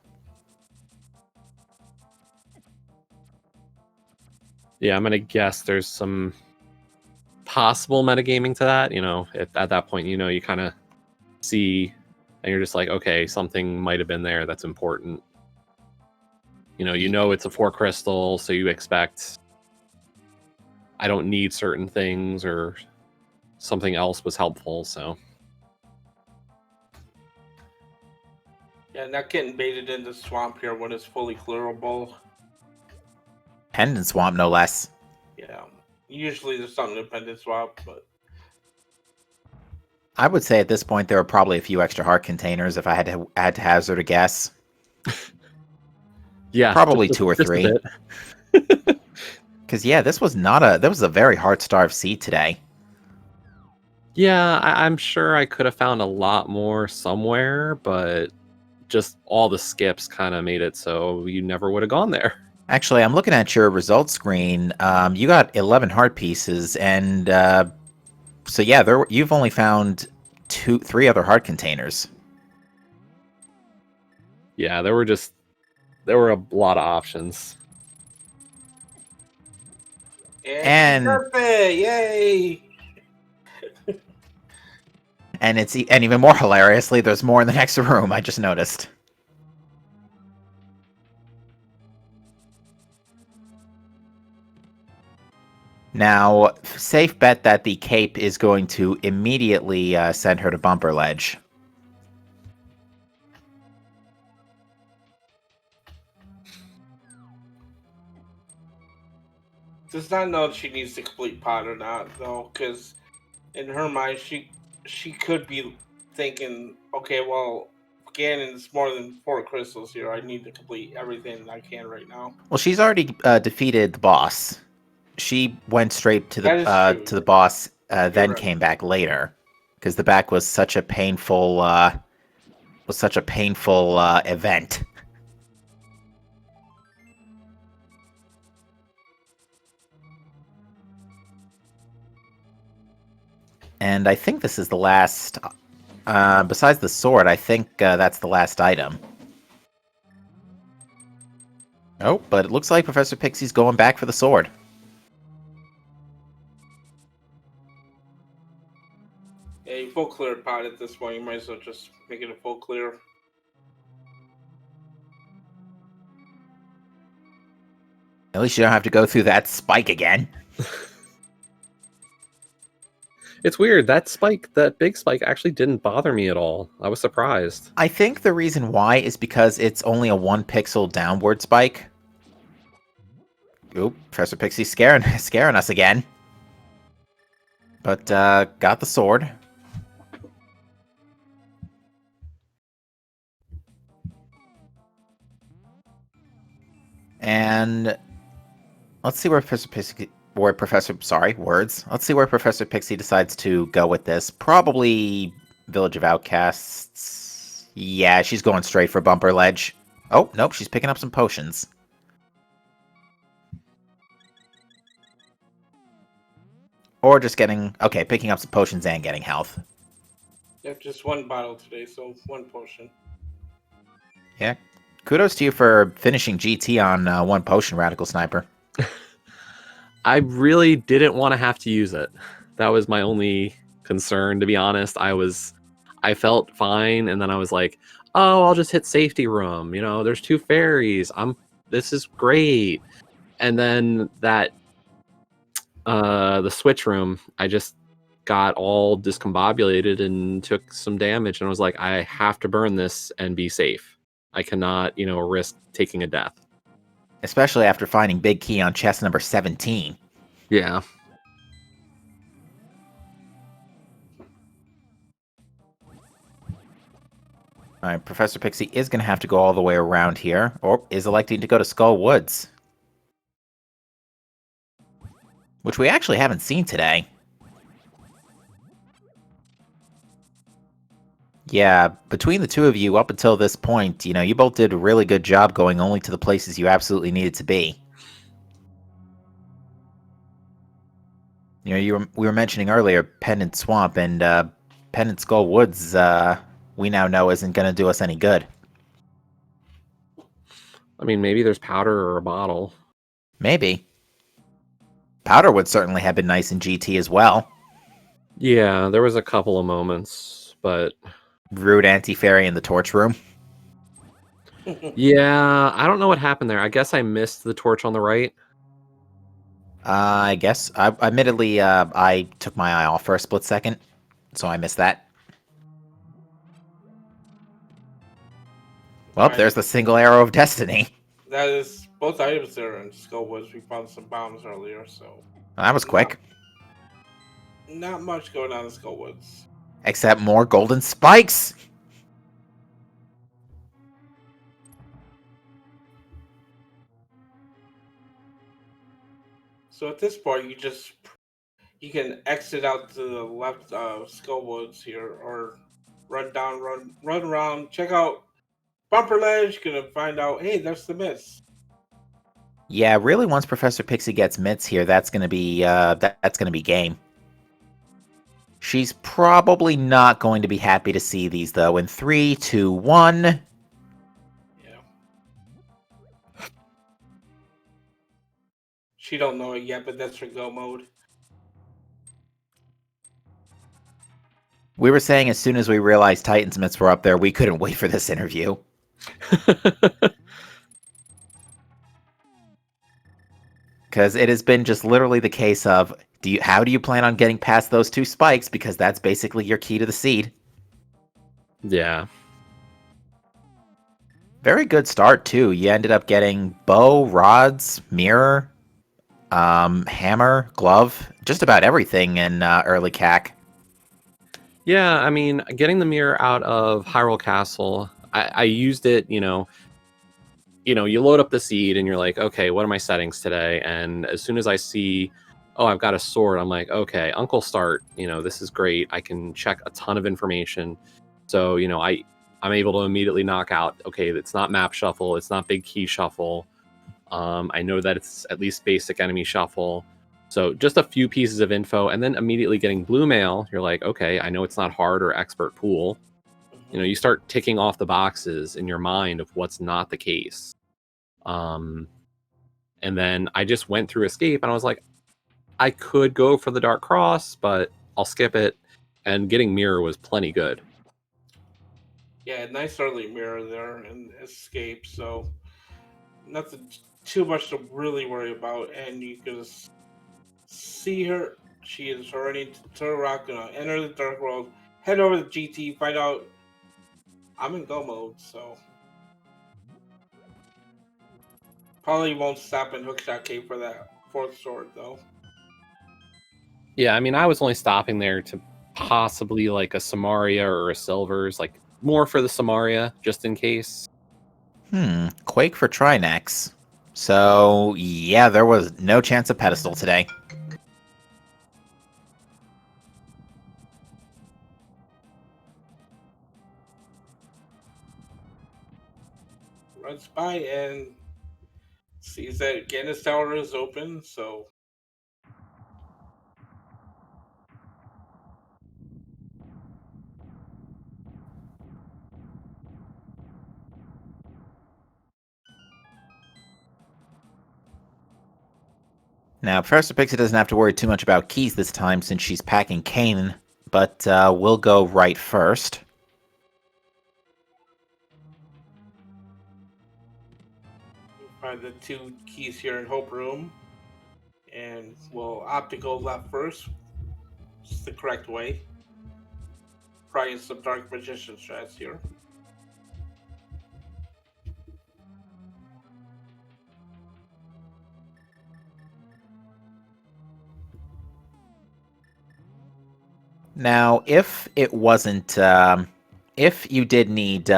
Speaker 3: Yeah, I'm going to guess there's some possible metagaming to that. You know, at that point, you kind of see, and you're just like, okay, something might have been there that's important. You know it's a 4 crystal, so you expect I don't need certain things or something else was helpful. So
Speaker 2: Yeah, not getting baited into swamp here when it's fully clearable.
Speaker 1: Pendant Swamp, no less.
Speaker 2: Yeah, usually there's something in pendant swamp, but
Speaker 1: I would say at this point there are probably a few extra heart containers if I had to hazard a guess.
Speaker 3: yeah,
Speaker 1: Probably
Speaker 3: just
Speaker 1: 2 or
Speaker 3: just a
Speaker 1: 3.
Speaker 3: bit.
Speaker 1: Because yeah, this was a very hard starved seed today.
Speaker 3: Yeah, I'm sure I could have found a lot more somewhere, but just all the skips kind of made it so you never would have gone there.
Speaker 1: Actually, I'm looking at your results screen. You got 11 heart pieces, and so yeah, you've only found 3 other heart containers.
Speaker 3: Yeah, there were a lot of options.
Speaker 2: and birthday, yay!
Speaker 1: And and even more hilariously, there's more in the next room. I just noticed. Now, safe bet that the cape is going to immediately send her to Bumper Ledge.
Speaker 2: Does not know if she needs to complete pot or not, though, because in her mind, she could be thinking, okay, well, Ganon's more than 4 crystals here. I need to complete everything I can right now.
Speaker 1: Well, she's already defeated the boss. She went straight to
Speaker 2: That is true.
Speaker 1: the boss, then
Speaker 2: right.
Speaker 1: came back later, because the back was such a painful event. And I think this is the last. Besides the sword, I think that's the last item. Oh, but it looks like Professor Pixie's going back for the sword.
Speaker 2: Yeah, you full clear pot at this point. You might as well just make it a full clear.
Speaker 1: At least you don't have to go through that spike again.
Speaker 3: It's weird. That big spike actually didn't bother me at all. I was surprised.
Speaker 1: I think the reason why is because it's only a 1 pixel downward spike. Oop, Professor Pixie scaring us again. But got the sword. And let's see where Professor Pixie Let's see where Professor Pixie decides to go with this. Probably Village of Outcasts. Yeah, she's going straight for Bumper Ledge. Oh, nope, she's picking up some potions. Or just picking up some potions and getting health.
Speaker 2: Yeah, just 1 bottle today, so 1 potion.
Speaker 1: Yeah, kudos to you for finishing GT on 1 potion, Radical Sniper.
Speaker 3: I really didn't want to have to use it. That was my only concern, to be honest. I felt fine, and then I was like, oh, I'll just hit safety room. There's 2 fairies. This is great. And then that the switch room, I just got all discombobulated and took some damage, and I was like, I have to burn this and be safe. I cannot, risk taking a death.
Speaker 1: Especially after finding Big Key on chest number 17.
Speaker 3: Yeah.
Speaker 1: Alright, Professor Pixie is going to have to go all the way around here, or is electing to go to Skull Woods. Which we actually haven't seen today. Yeah, between the 2 of you up until this point, you both did a really good job going only to the places you absolutely needed to be. We were mentioning earlier Pendant Swamp, and Pendant Skull Woods, we now know isn't going to do us any good.
Speaker 3: I mean, maybe there's powder or a bottle.
Speaker 1: Maybe. Powder would certainly have been nice in GT as well.
Speaker 3: Yeah, there was a couple of moments, but...
Speaker 1: Rude anti-fairy in the torch room.
Speaker 3: Yeah, I don't know what happened there. I guess I missed the torch on the right.
Speaker 1: I guess. Admittedly, I took my eye off for a split second, so I missed that. Well,
Speaker 2: Alright,
Speaker 1: there's the single arrow of destiny.
Speaker 2: that is both items there in Skull Woods. We found some bombs earlier, so
Speaker 1: That was quick.
Speaker 2: not much going on in Skull Woods.
Speaker 1: Except more golden spikes.
Speaker 2: So at this point, you can exit out to the left of Skull Woods here, or run down, run around, check out Bumper Ledge. Gonna find out, hey, there's the miss.
Speaker 1: Yeah, really. Once Professor Pixie gets mitts here, that's gonna be that's gonna be game. She's probably not going to be happy to see these though. In 3, 2, 1.
Speaker 2: Yeah. She don't know it yet, but that's her go mode.
Speaker 1: We were saying as soon as we realized Titan's mitts were up there, we couldn't wait for this interview. Because it has been just literally the case of, how do you plan on getting past those 2 spikes? Because that's basically your key to the seed.
Speaker 3: Yeah.
Speaker 1: Very good start, too. You ended up getting bow, rods, mirror, hammer, glove, just about everything in early CAC.
Speaker 3: Yeah, I mean, getting the mirror out of Hyrule Castle, I used it, you load up the seed and you're like, okay, what are my settings today? And as soon as I see, oh, I've got a sword, I'm like, okay, Uncle Start, this is great. I can check a ton of information. So, I'm able to immediately knock out, okay, it's not map shuffle, it's not big key shuffle. I know that it's at least basic enemy shuffle. So just a few pieces of info, and then immediately getting blue mail, you're like, okay, I know it's not hard or expert pool. You start ticking off the boxes in your mind of what's not the case. And then I just went through Escape, and I was like, I could go for the Dark Cross, but I'll skip it. And getting Mirror was plenty good.
Speaker 2: Yeah, nice early mirror there in Escape, so nothing too much to really worry about. And you can see her. She is already to Turok, gonna enter the Dark World, head over to GT, find out. I'm in go mode, so probably won't stop in Hookshot Cave for that 4th sword, though.
Speaker 3: Yeah, I mean, I was only stopping there to possibly like a Samaria or a Silvers, like more for the Samaria, just in case.
Speaker 1: Quake for Trinex. So, yeah, there was no chance of pedestal today.
Speaker 2: Runs by and sees that Ganon Tower is open, so
Speaker 1: Now, Professor Pixie doesn't have to worry too much about keys this time since she's packing Kane, but we'll go right first.
Speaker 2: you find the 2 keys here in Hope Room, and we'll opt to go left first. It's the correct way. Trying some Dark Magician strats here.
Speaker 1: Now, if it wasn't, if you did need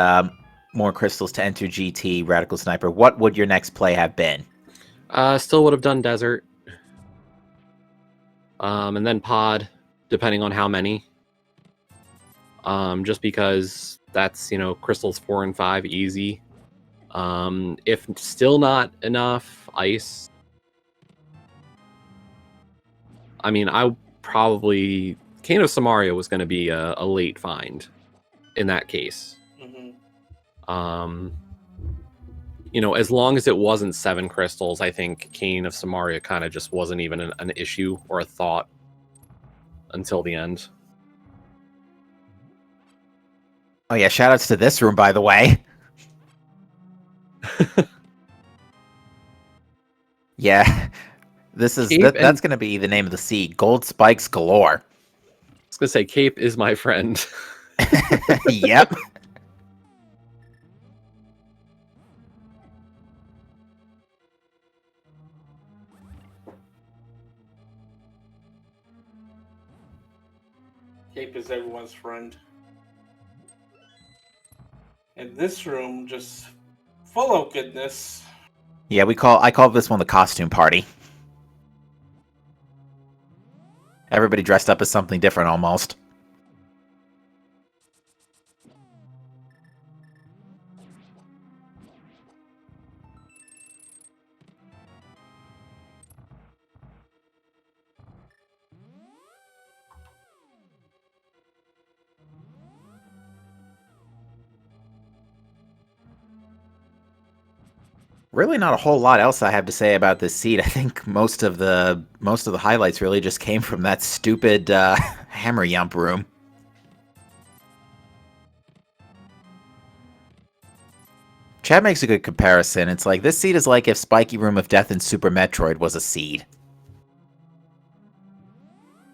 Speaker 1: more crystals to enter GT Radical Sniper, what would your next play have been?
Speaker 3: Still would have done Desert. And then Pod, depending on how many. Just because that's, crystals 4 and 5 easy. If still not enough, Ice. I mean, I probably... Cane of Samaria was going to be a late find in that case. As long as it wasn't 7 crystals, I think Cane of Samaria kind of just wasn't even an issue or a thought until the end.
Speaker 1: Oh yeah, shoutouts to this room, by the way. Yeah,
Speaker 3: Cape
Speaker 1: That's going to be the name of the seed. Gold spikes galore.
Speaker 3: I was gonna say Cape is my friend.
Speaker 1: Yep.
Speaker 2: Cape is everyone's friend. And this room just full of goodness.
Speaker 1: Yeah, I call this one the costume party. Everybody dressed up as something different almost. Really not a whole lot else I have to say about this seed. I think most of the highlights really just came from that stupid hammer yump room. Chad makes a good comparison. It's like this seed is like if Spiky Room of Death in Super Metroid was a seed.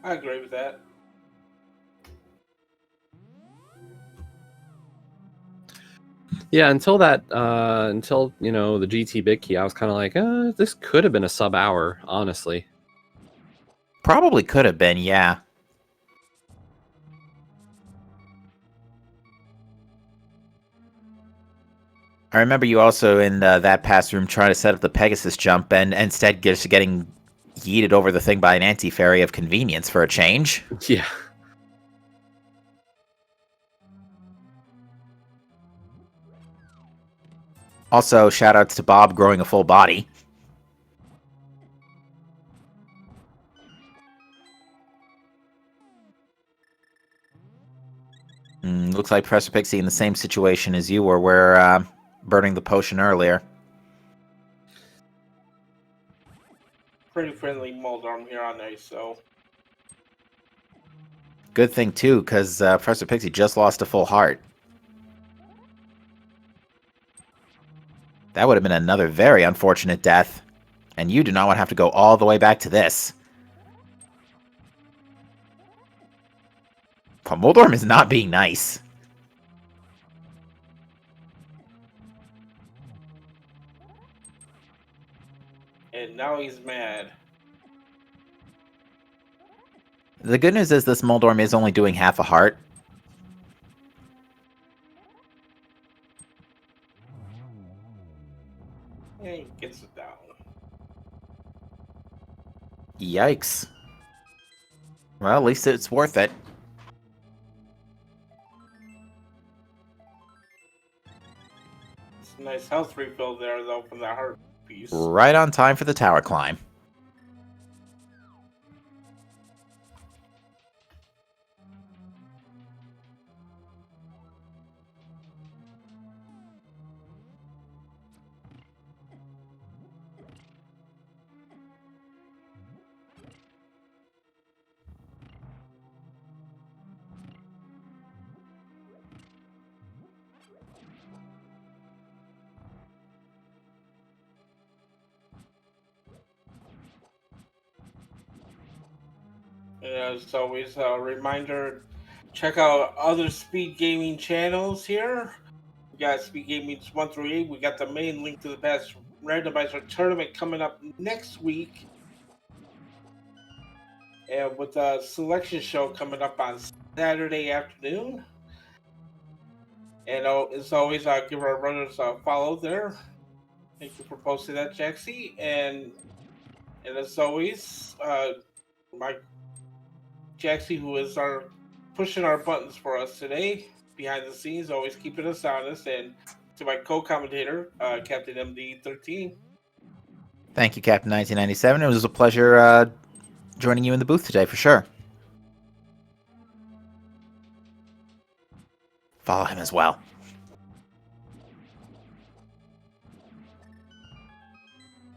Speaker 2: I agree with that.
Speaker 3: Yeah, until you know the GT Big Key, I was kind of like, this could have been a sub hour, honestly.
Speaker 1: Probably could have been, yeah. I remember you also in that pass room trying to set up the Pegasus jump and instead just getting yeeted over the thing by an anti-fairy of convenience for a change.
Speaker 3: Yeah.
Speaker 1: Also, shoutouts to Bob growing a full body. Looks like Professor Pixie in the same situation as you were, where burning the potion earlier.
Speaker 2: Pretty friendly Moldorm here on ice, so.
Speaker 1: Good thing, too, because Professor Pixie just lost a full heart. That would have been another very unfortunate death. And you do not want to have to go all the way back to this. Moldorm is not being nice.
Speaker 2: And now he's mad.
Speaker 1: The good news is this Moldorm is only doing half a heart.
Speaker 2: And he gets it down.
Speaker 1: Yikes. Well, at least it's worth it.
Speaker 2: It's a nice health refill there, though, from that heart piece.
Speaker 1: Right on time for the tower climb.
Speaker 2: And as always, a reminder, check out other Speed Gaming channels here. We got Speed Gaming 1 through 8. We got the main link to the past randomizer tournament coming up next week. And with the selection show coming up on Saturday afternoon. And as always, I'll give our runners a follow there. Thank you for posting that, Jaxie. And as always, my Jaxie, who is pushing our buttons for us today, behind the scenes, always keeping us honest, and to my co-commentator, Captain MD13.
Speaker 1: Thank you, Captain 1997. It was a pleasure joining you in the booth today, for sure. Follow him as well.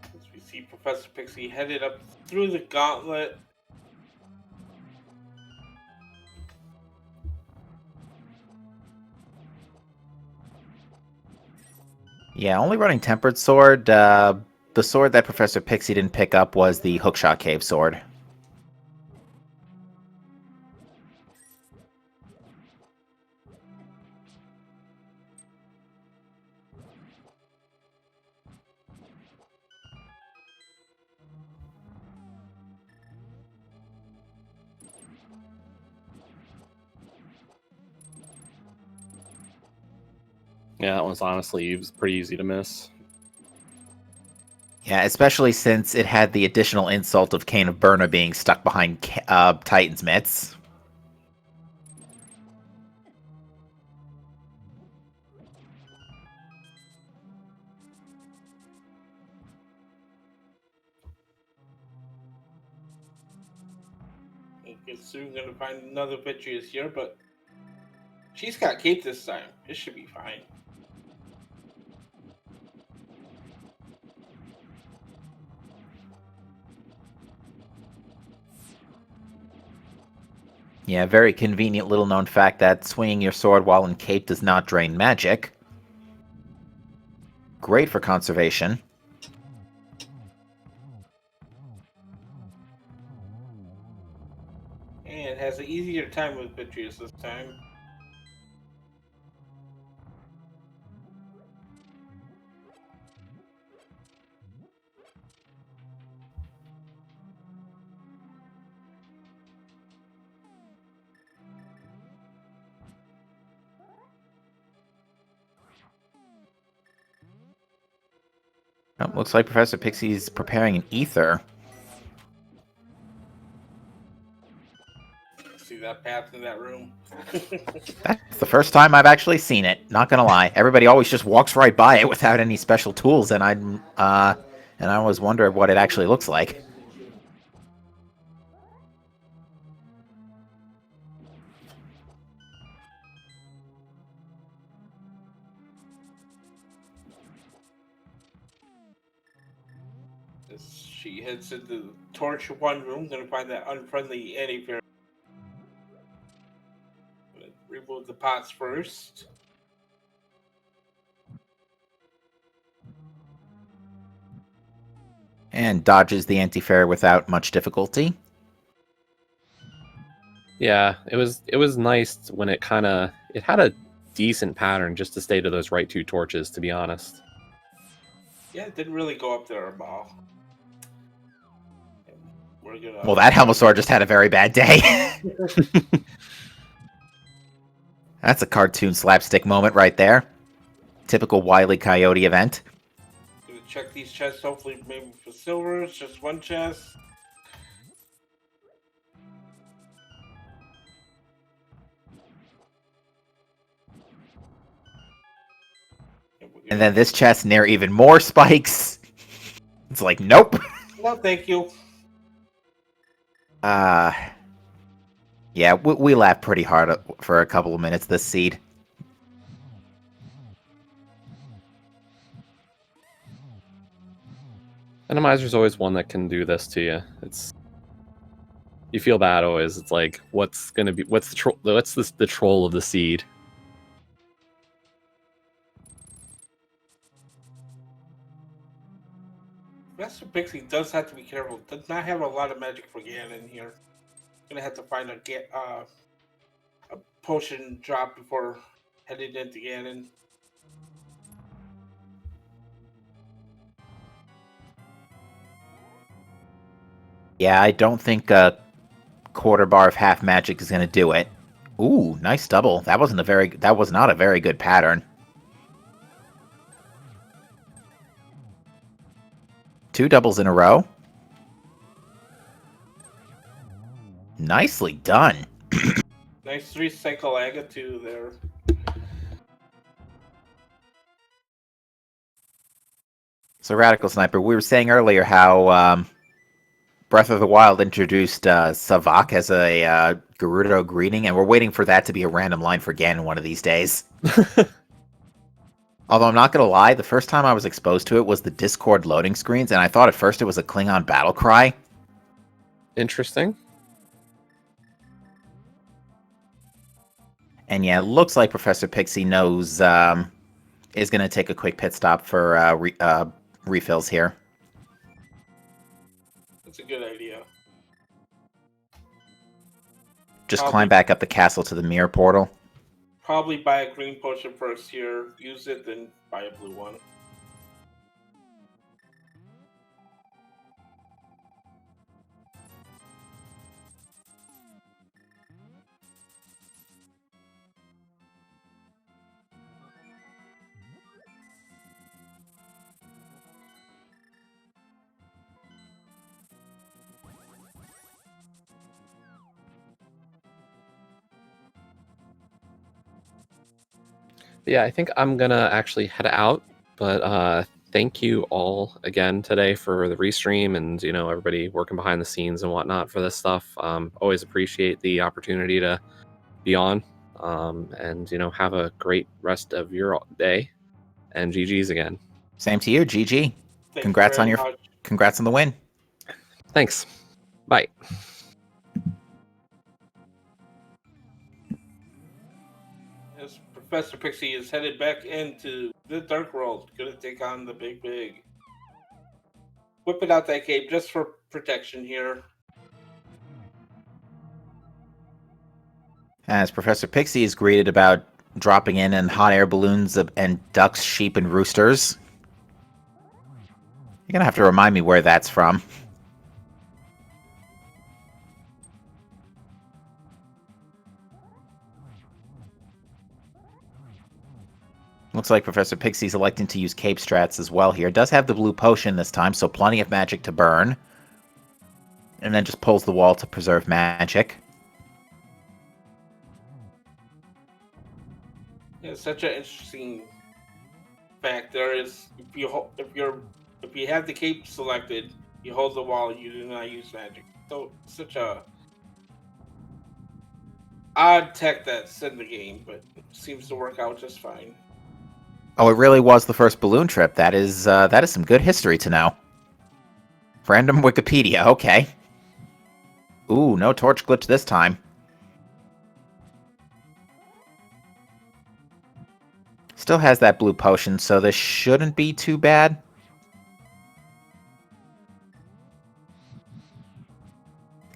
Speaker 2: As we see Professor Pixie headed up through the gauntlet.
Speaker 1: Yeah, only running Tempered Sword. the sword that Professor Pixie didn't pick up was the Hookshot Cave sword.
Speaker 3: Yeah, that one's honestly pretty easy to miss.
Speaker 1: Yeah, especially since it had the additional insult of Cane of Burna being stuck behind Titan's mitts.
Speaker 2: I guess soon gonna find another Vitreous here, but she's got Cape this time. It should be fine.
Speaker 1: Yeah, very convenient little known fact that swinging your sword while in cape does not drain magic. Great for conservation.
Speaker 2: And has an easier time with Vitreous this time.
Speaker 1: Oh, looks like Professor Pixie's preparing an ether.
Speaker 2: See that path in that room?
Speaker 1: That's the first time I've actually seen it. Not gonna lie, everybody always just walks right by it without any special tools, and I always wonder what it actually looks like.
Speaker 2: As she heads into the Torch 1 room, gonna find that unfriendly anti-fairy. Remove the pots first.
Speaker 1: And dodges the anti-fairy without much difficulty.
Speaker 3: Yeah, it was nice when it had a decent pattern just to stay to those right two torches, to be honest.
Speaker 2: Yeah, it didn't really go up there at all. We're gonna...
Speaker 1: Well, that Helmosaur just had a very bad day. That's a cartoon slapstick moment right there. Typical Wile E. Coyote event.
Speaker 2: Gonna check these chests, hopefully maybe for silvers, just one chest.
Speaker 1: And then this chest near even more spikes. It's like, nope.
Speaker 2: No, thank you.
Speaker 1: Yeah, we laughed pretty hard for a couple of minutes this seed.
Speaker 3: Randomizer's always one that can do this to you. You feel bad always. It's like, what's the troll of the seed?
Speaker 2: Master Pixie does have to be careful. Does not have a lot of magic for Ganon here. Gonna have to find a potion drop before heading into Ganon.
Speaker 1: Yeah, I don't think a quarter bar of half magic is gonna do it. Ooh, nice double. That was not a very good pattern. 2 doubles in a row. Nicely done.
Speaker 2: Nice 3 cycle Aga too there.
Speaker 1: So, Radical Sniper, we were saying earlier how Breath of the Wild introduced Savak as a Gerudo greeting, and we're waiting for that to be a random line for Ganon one of these days. Although I'm not going to lie, the first time I was exposed to it was the Discord loading screens, and I thought at first it was a Klingon battle cry.
Speaker 3: Interesting.
Speaker 1: And yeah, it looks like Professor Pixie knows is going to take a quick pit stop for refills here.
Speaker 2: That's a good idea.
Speaker 1: Just
Speaker 2: Probably.
Speaker 1: climb back up the castle to the mirror portal.
Speaker 2: Probably buy a green potion first here, use it, then buy a blue one.
Speaker 3: Yeah, I think I'm gonna actually head out, but thank you all again today for the restream and everybody working behind the scenes and whatnot for this stuff. Always appreciate the opportunity to be on, and have a great rest of your day. And GG's again.
Speaker 1: Same to you, GG.
Speaker 2: Thank you
Speaker 1: Congrats
Speaker 2: very
Speaker 1: on
Speaker 2: much.
Speaker 1: congrats on the win.
Speaker 3: Thanks. Bye.
Speaker 2: As Professor Pixie is headed back into the Dark World, gonna take on the Big. Whipping out that cape just for protection here.
Speaker 1: As Professor Pixie is greeted about dropping in hot air balloons and ducks, sheep, and roosters. You're gonna have to remind me where that's from. Looks like Professor Pixie's electing to use cape strats as well here. Does have the blue potion this time, so plenty of magic to burn. And then just pulls the wall to preserve magic.
Speaker 2: Yeah, such an interesting fact there is if you have the cape selected, you hold the wall, you do not use magic. So such a odd tech that's in the game, but it seems to work out just fine.
Speaker 1: Oh, it really was the first balloon trip. That is some good history to know. Random Wikipedia, okay. Ooh, no torch glitch this time. Still has that blue potion, so this shouldn't be too bad.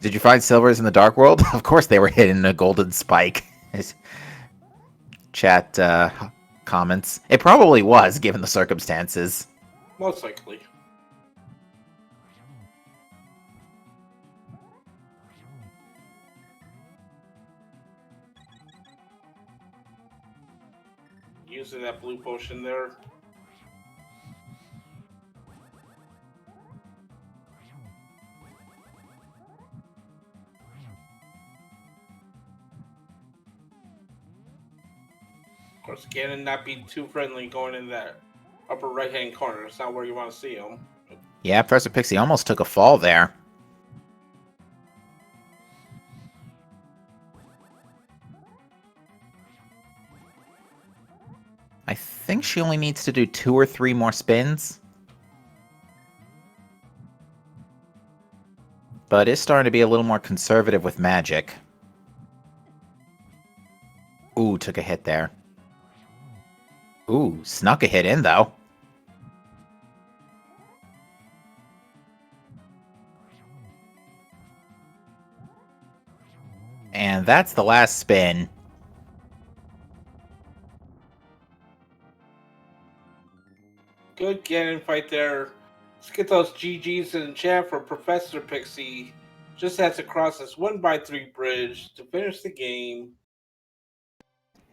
Speaker 1: Did you find silvers in the Dark World? Of course they were hidden in a golden spike. Chat comments. It probably was, given the circumstances.
Speaker 2: Most likely. Using that blue potion there. Of course, Ganon not be too friendly going in that upper right-hand corner. It's not where you want to see him.
Speaker 1: Yeah, Professor Pixie almost took a fall there. I think she only needs to do 2 or 3 more spins. But is starting to be a little more conservative with magic. Ooh, took a hit there. Ooh, snuck a hit in, though. And that's the last spin.
Speaker 2: Good Ganon fight there. Let's get those GGs in the chat for Professor Pixie. Just has to cross this 1x3 bridge to finish the game.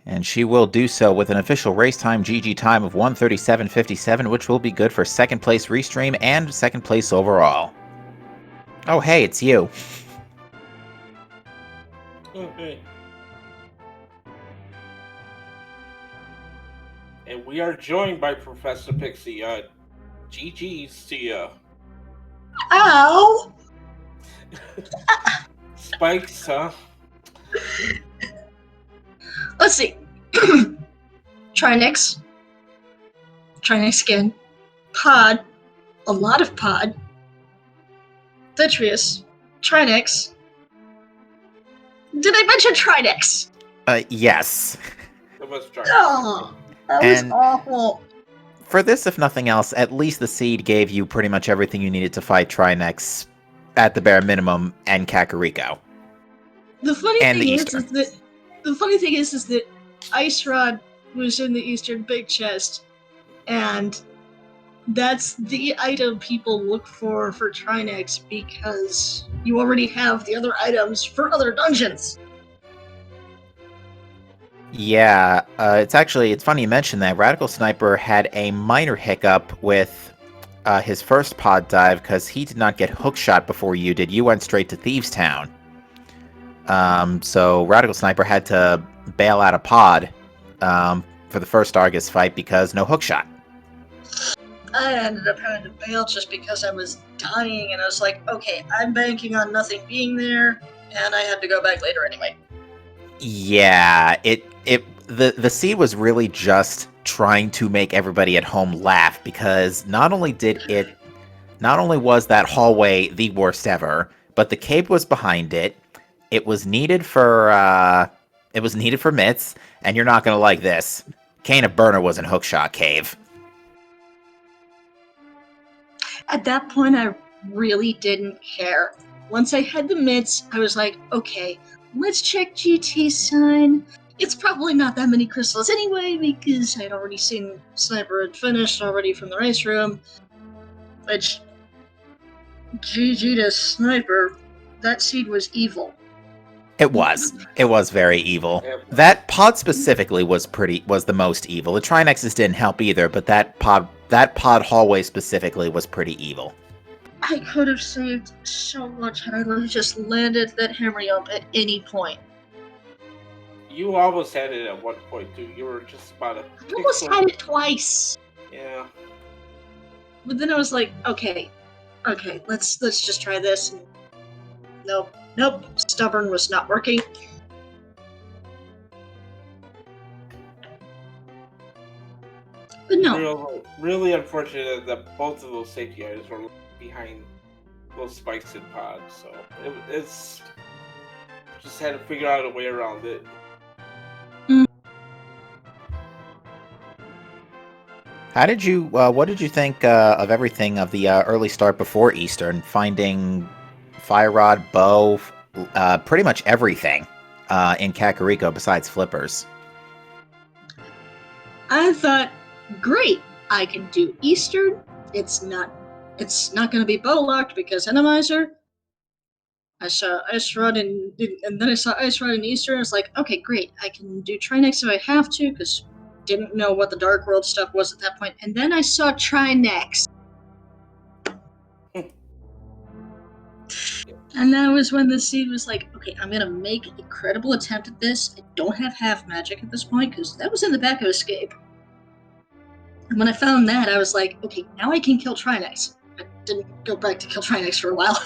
Speaker 1: And she will do so with an official race time GG time of 1:37.57, which will be good for second place restream and second place overall. Oh, hey, it's you.
Speaker 2: Okay. And we are joined by Professor Pixie. GG's to you.
Speaker 4: Ow!
Speaker 2: Spikes, huh?
Speaker 4: Let's see. Trinix. Trinix again. Pod. A lot of Pod. Vitreous. Trinix. Did I mention Trinix?
Speaker 1: Yes.
Speaker 2: That was try.
Speaker 4: Oh, that was
Speaker 1: And-
Speaker 4: awful.
Speaker 1: For this, if nothing else, at least the seed gave you pretty much everything you needed to fight Trinex. at the bare minimum, and Kakariko.
Speaker 4: The funny
Speaker 1: And
Speaker 4: thing
Speaker 1: the
Speaker 4: is
Speaker 1: Eastern.
Speaker 4: that the funny thing is that Ice Rod was in the Eastern Big Chest, and that's the item people look for Trinex because you already have the other items for other dungeons.
Speaker 1: Yeah, it's funny you mentioned that. Radical Sniper had a minor hiccup with his first pod dive because he did not get hookshot before you did. You went straight to Thieves Town. So Radical Sniper had to bail out a pod for the first Argus fight because no hookshot.
Speaker 4: I ended up having to bail just because I was dying, and I was like, okay, I'm banking on nothing being there, and I had to go back later anyway.
Speaker 1: Yeah, the seed was really just trying to make everybody at home laugh because not only was that hallway the worst ever, but the cave was behind it. It was needed for Mitts, and you're not gonna like this. Cane of Burner was in Hookshot Cave.
Speaker 4: At that point, I really didn't care. Once I had the mitts, I was like, okay, let's check GT's sign. It's probably not that many crystals anyway, because I'd already seen Sniper had finished already from the race room. Which, GG to Sniper, that seed was evil.
Speaker 1: It was very evil.
Speaker 2: Yeah.
Speaker 1: That pod specifically was the most evil. The Trinexes didn't help either, but that pod hallway specifically was pretty evil.
Speaker 4: I could have saved so much had I just landed that Hammer-Yump at any point.
Speaker 2: You almost had it at one point too. You were just about a
Speaker 4: I almost had it twice.
Speaker 2: Yeah.
Speaker 4: But then I was like, okay, let's just try this. And nope, stubborn was not working. But no.
Speaker 2: Really unfortunate that both of those safety items were behind those spikes in pods. So it's just had to figure out a way around it.
Speaker 1: How did you? What did you think of everything of the early start before Eastern? Finding Fire Rod, Bow, pretty much everything in Kakariko besides flippers.
Speaker 4: I thought, great, I can do Eastern. It's not going to be bow locked because Randomizer. I saw Ice Rod and then I saw Ice Rod and Eastern. I was like, okay, great, I can do Trinex if I have to because didn't know what the Dark World stuff was at that point. And then I saw Trinex. And that was when the seed was like, okay, I'm going to make a credible attempt at this. I don't have half magic at this point because that was in the back of Escape. And when I found that, I was like, okay, now I can kill Trinex. I didn't go back to kill Trinex for a while.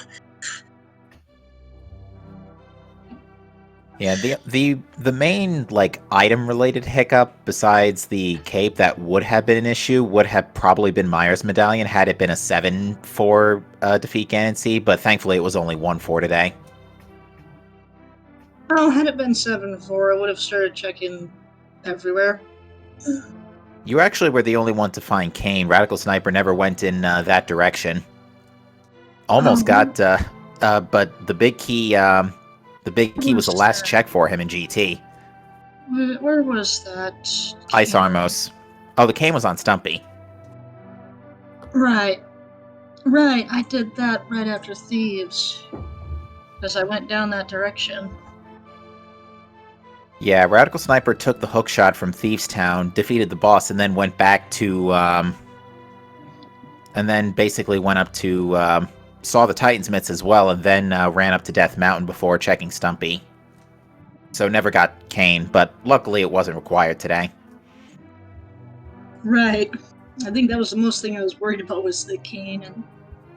Speaker 1: Yeah, the main item related hiccup besides the cape that would have been an issue would have probably been Myers Medallion had it been a 7 for defeat Ganon C, but thankfully it was only 1 for today.
Speaker 4: Oh, had it been 7-4, I would have started checking everywhere.
Speaker 1: You actually were the only one to find Kane. Radical Sniper never went in that direction. Almost got, but the big key. The big key was the last check for him in GT.
Speaker 4: Where was that?
Speaker 1: Ice Armos. Oh, the cane was on Stumpy.
Speaker 4: Right. I did that right after Thieves. Because I went down that direction.
Speaker 1: Yeah, Radical Sniper took the hook shot from Thieves Town, defeated the boss, and then went back to... and then basically went up to... saw the Titan's Mitts as well, and then ran up to Death Mountain before checking Stumpy. So never got Kane, but luckily it wasn't required today.
Speaker 4: Right. I think that was the most thing I was worried about was the Kane, and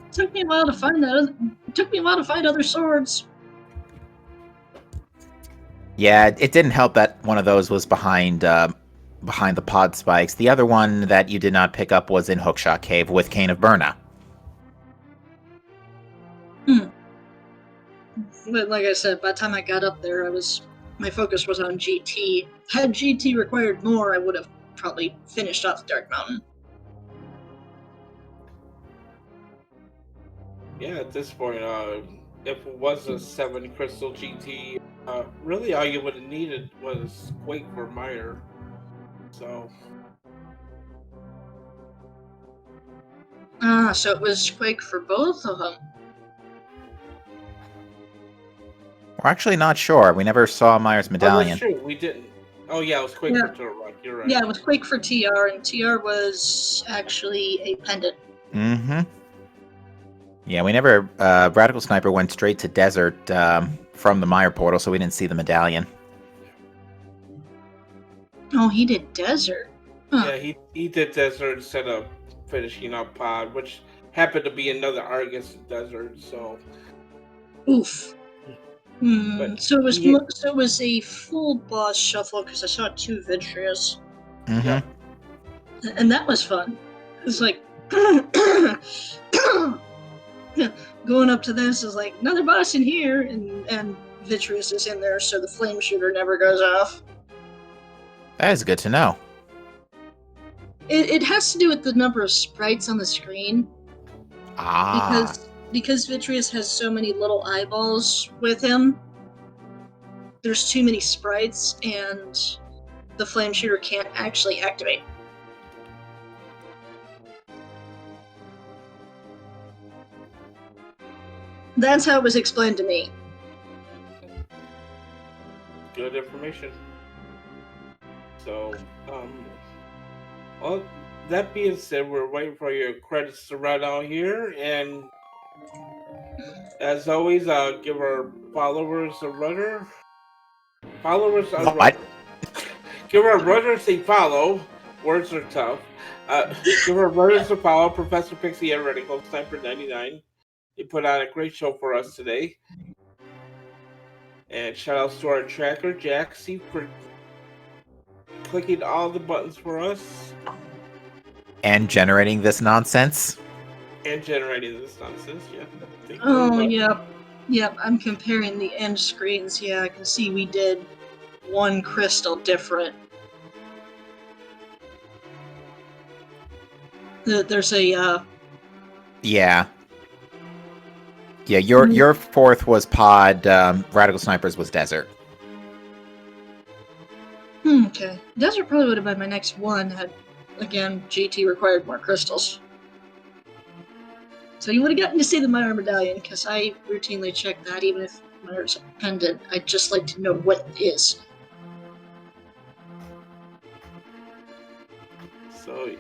Speaker 4: it took me a while to find that. It took me a while to find other swords.
Speaker 1: Yeah, it didn't help that one of those was behind the pod spikes. The other one that you did not pick up was in Hookshot Cave with Cane of Burna.
Speaker 4: But like I said, by the time I got up there, my focus was on GT. Had GT required more, I would have probably finished off Dark Mountain.
Speaker 2: Yeah, at this point, if it was a 7 crystal GT, really all you would have needed was Quake for Meyer. So,
Speaker 4: So it was Quake for both of them.
Speaker 1: We're actually not sure. We never saw Myers'
Speaker 2: oh, that's
Speaker 1: medallion.
Speaker 2: true. We didn't. Oh yeah, it was Quake
Speaker 4: Yeah.
Speaker 2: for Turok. You're right.
Speaker 4: Yeah, it was Quake for TR, and TR was actually a pendant.
Speaker 1: Mm-hmm. Yeah, we never... Radical Sniper went straight to Desert from the Meyer portal, so we didn't see the medallion.
Speaker 4: Oh, he did Desert. Huh.
Speaker 2: Yeah, he did Desert instead of finishing up Pod, which happened to be another Argus Desert. So,
Speaker 4: Oof.
Speaker 2: But
Speaker 4: So it was
Speaker 2: he-
Speaker 4: so it was a full boss shuffle because I saw 2 Vitreous,
Speaker 1: Mm-hmm.
Speaker 2: yeah,
Speaker 4: and that was fun. It was like going up to this is like another boss in here, and Vitreous is in there, so the flame shooter never goes off.
Speaker 1: That is good to know.
Speaker 4: It has to do with the number of sprites on the screen
Speaker 1: Ah.
Speaker 4: because Vitreous has so many little eyeballs with him. There's too many sprites, and the flame shooter can't actually activate. That's how it was explained to me.
Speaker 2: good information. So, well, that being said, we're waiting for your credits to run out here, and as always, give our followers a runner. Followers are
Speaker 1: What?
Speaker 2: Give our runners a follow. Words are tough. Give our runners a follow. Professor Pixie and Radical Sniper 99. They put on a great show for us today. And shout outs to our tracker, Jaxie, for clicking all the buttons for us
Speaker 1: And generating this nonsense?
Speaker 2: and generating this nonsense. Yeah. Thank you
Speaker 4: Oh,
Speaker 2: very much.
Speaker 4: yep. I'm comparing the end screens. Yeah, I can see we did one crystal different. There's a
Speaker 1: Yeah. Yeah, your fourth was Pod, Radical Snipers was Desert.
Speaker 4: okay. Desert probably would have been my next one had, again, GT required more crystals. So you would have gotten to see the Meyer medallion, because I routinely check that, even if Meyer's a pendant. I'd just like to know what it is.
Speaker 2: So,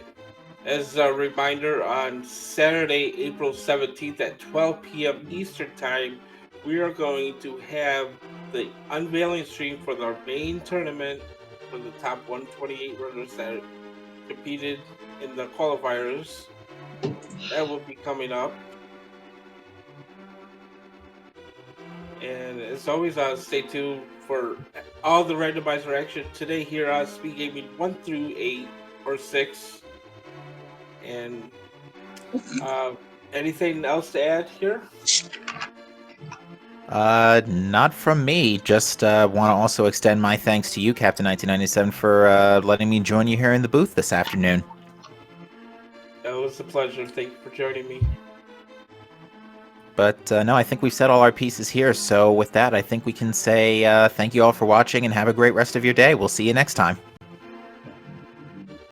Speaker 2: as a reminder, on Saturday, April 17th at 12 p.m. Eastern Time, we are going to have the unveiling stream for our main tournament for the top 128 runners that competed in the qualifiers. That will be coming up. And as always, stay tuned for all the randomizer action today here on Speed Gaming 1 through 8 or 6. And anything else to add here?
Speaker 1: Not from me. Just want to also extend my thanks to you, Captain 1997, for letting me join you here in the booth this afternoon.
Speaker 2: It was a pleasure. Thank you for joining me.
Speaker 1: But no, I think we've said all our pieces here. So with that, I think we can say thank you all for watching and have a great rest of your day. We'll see you next time.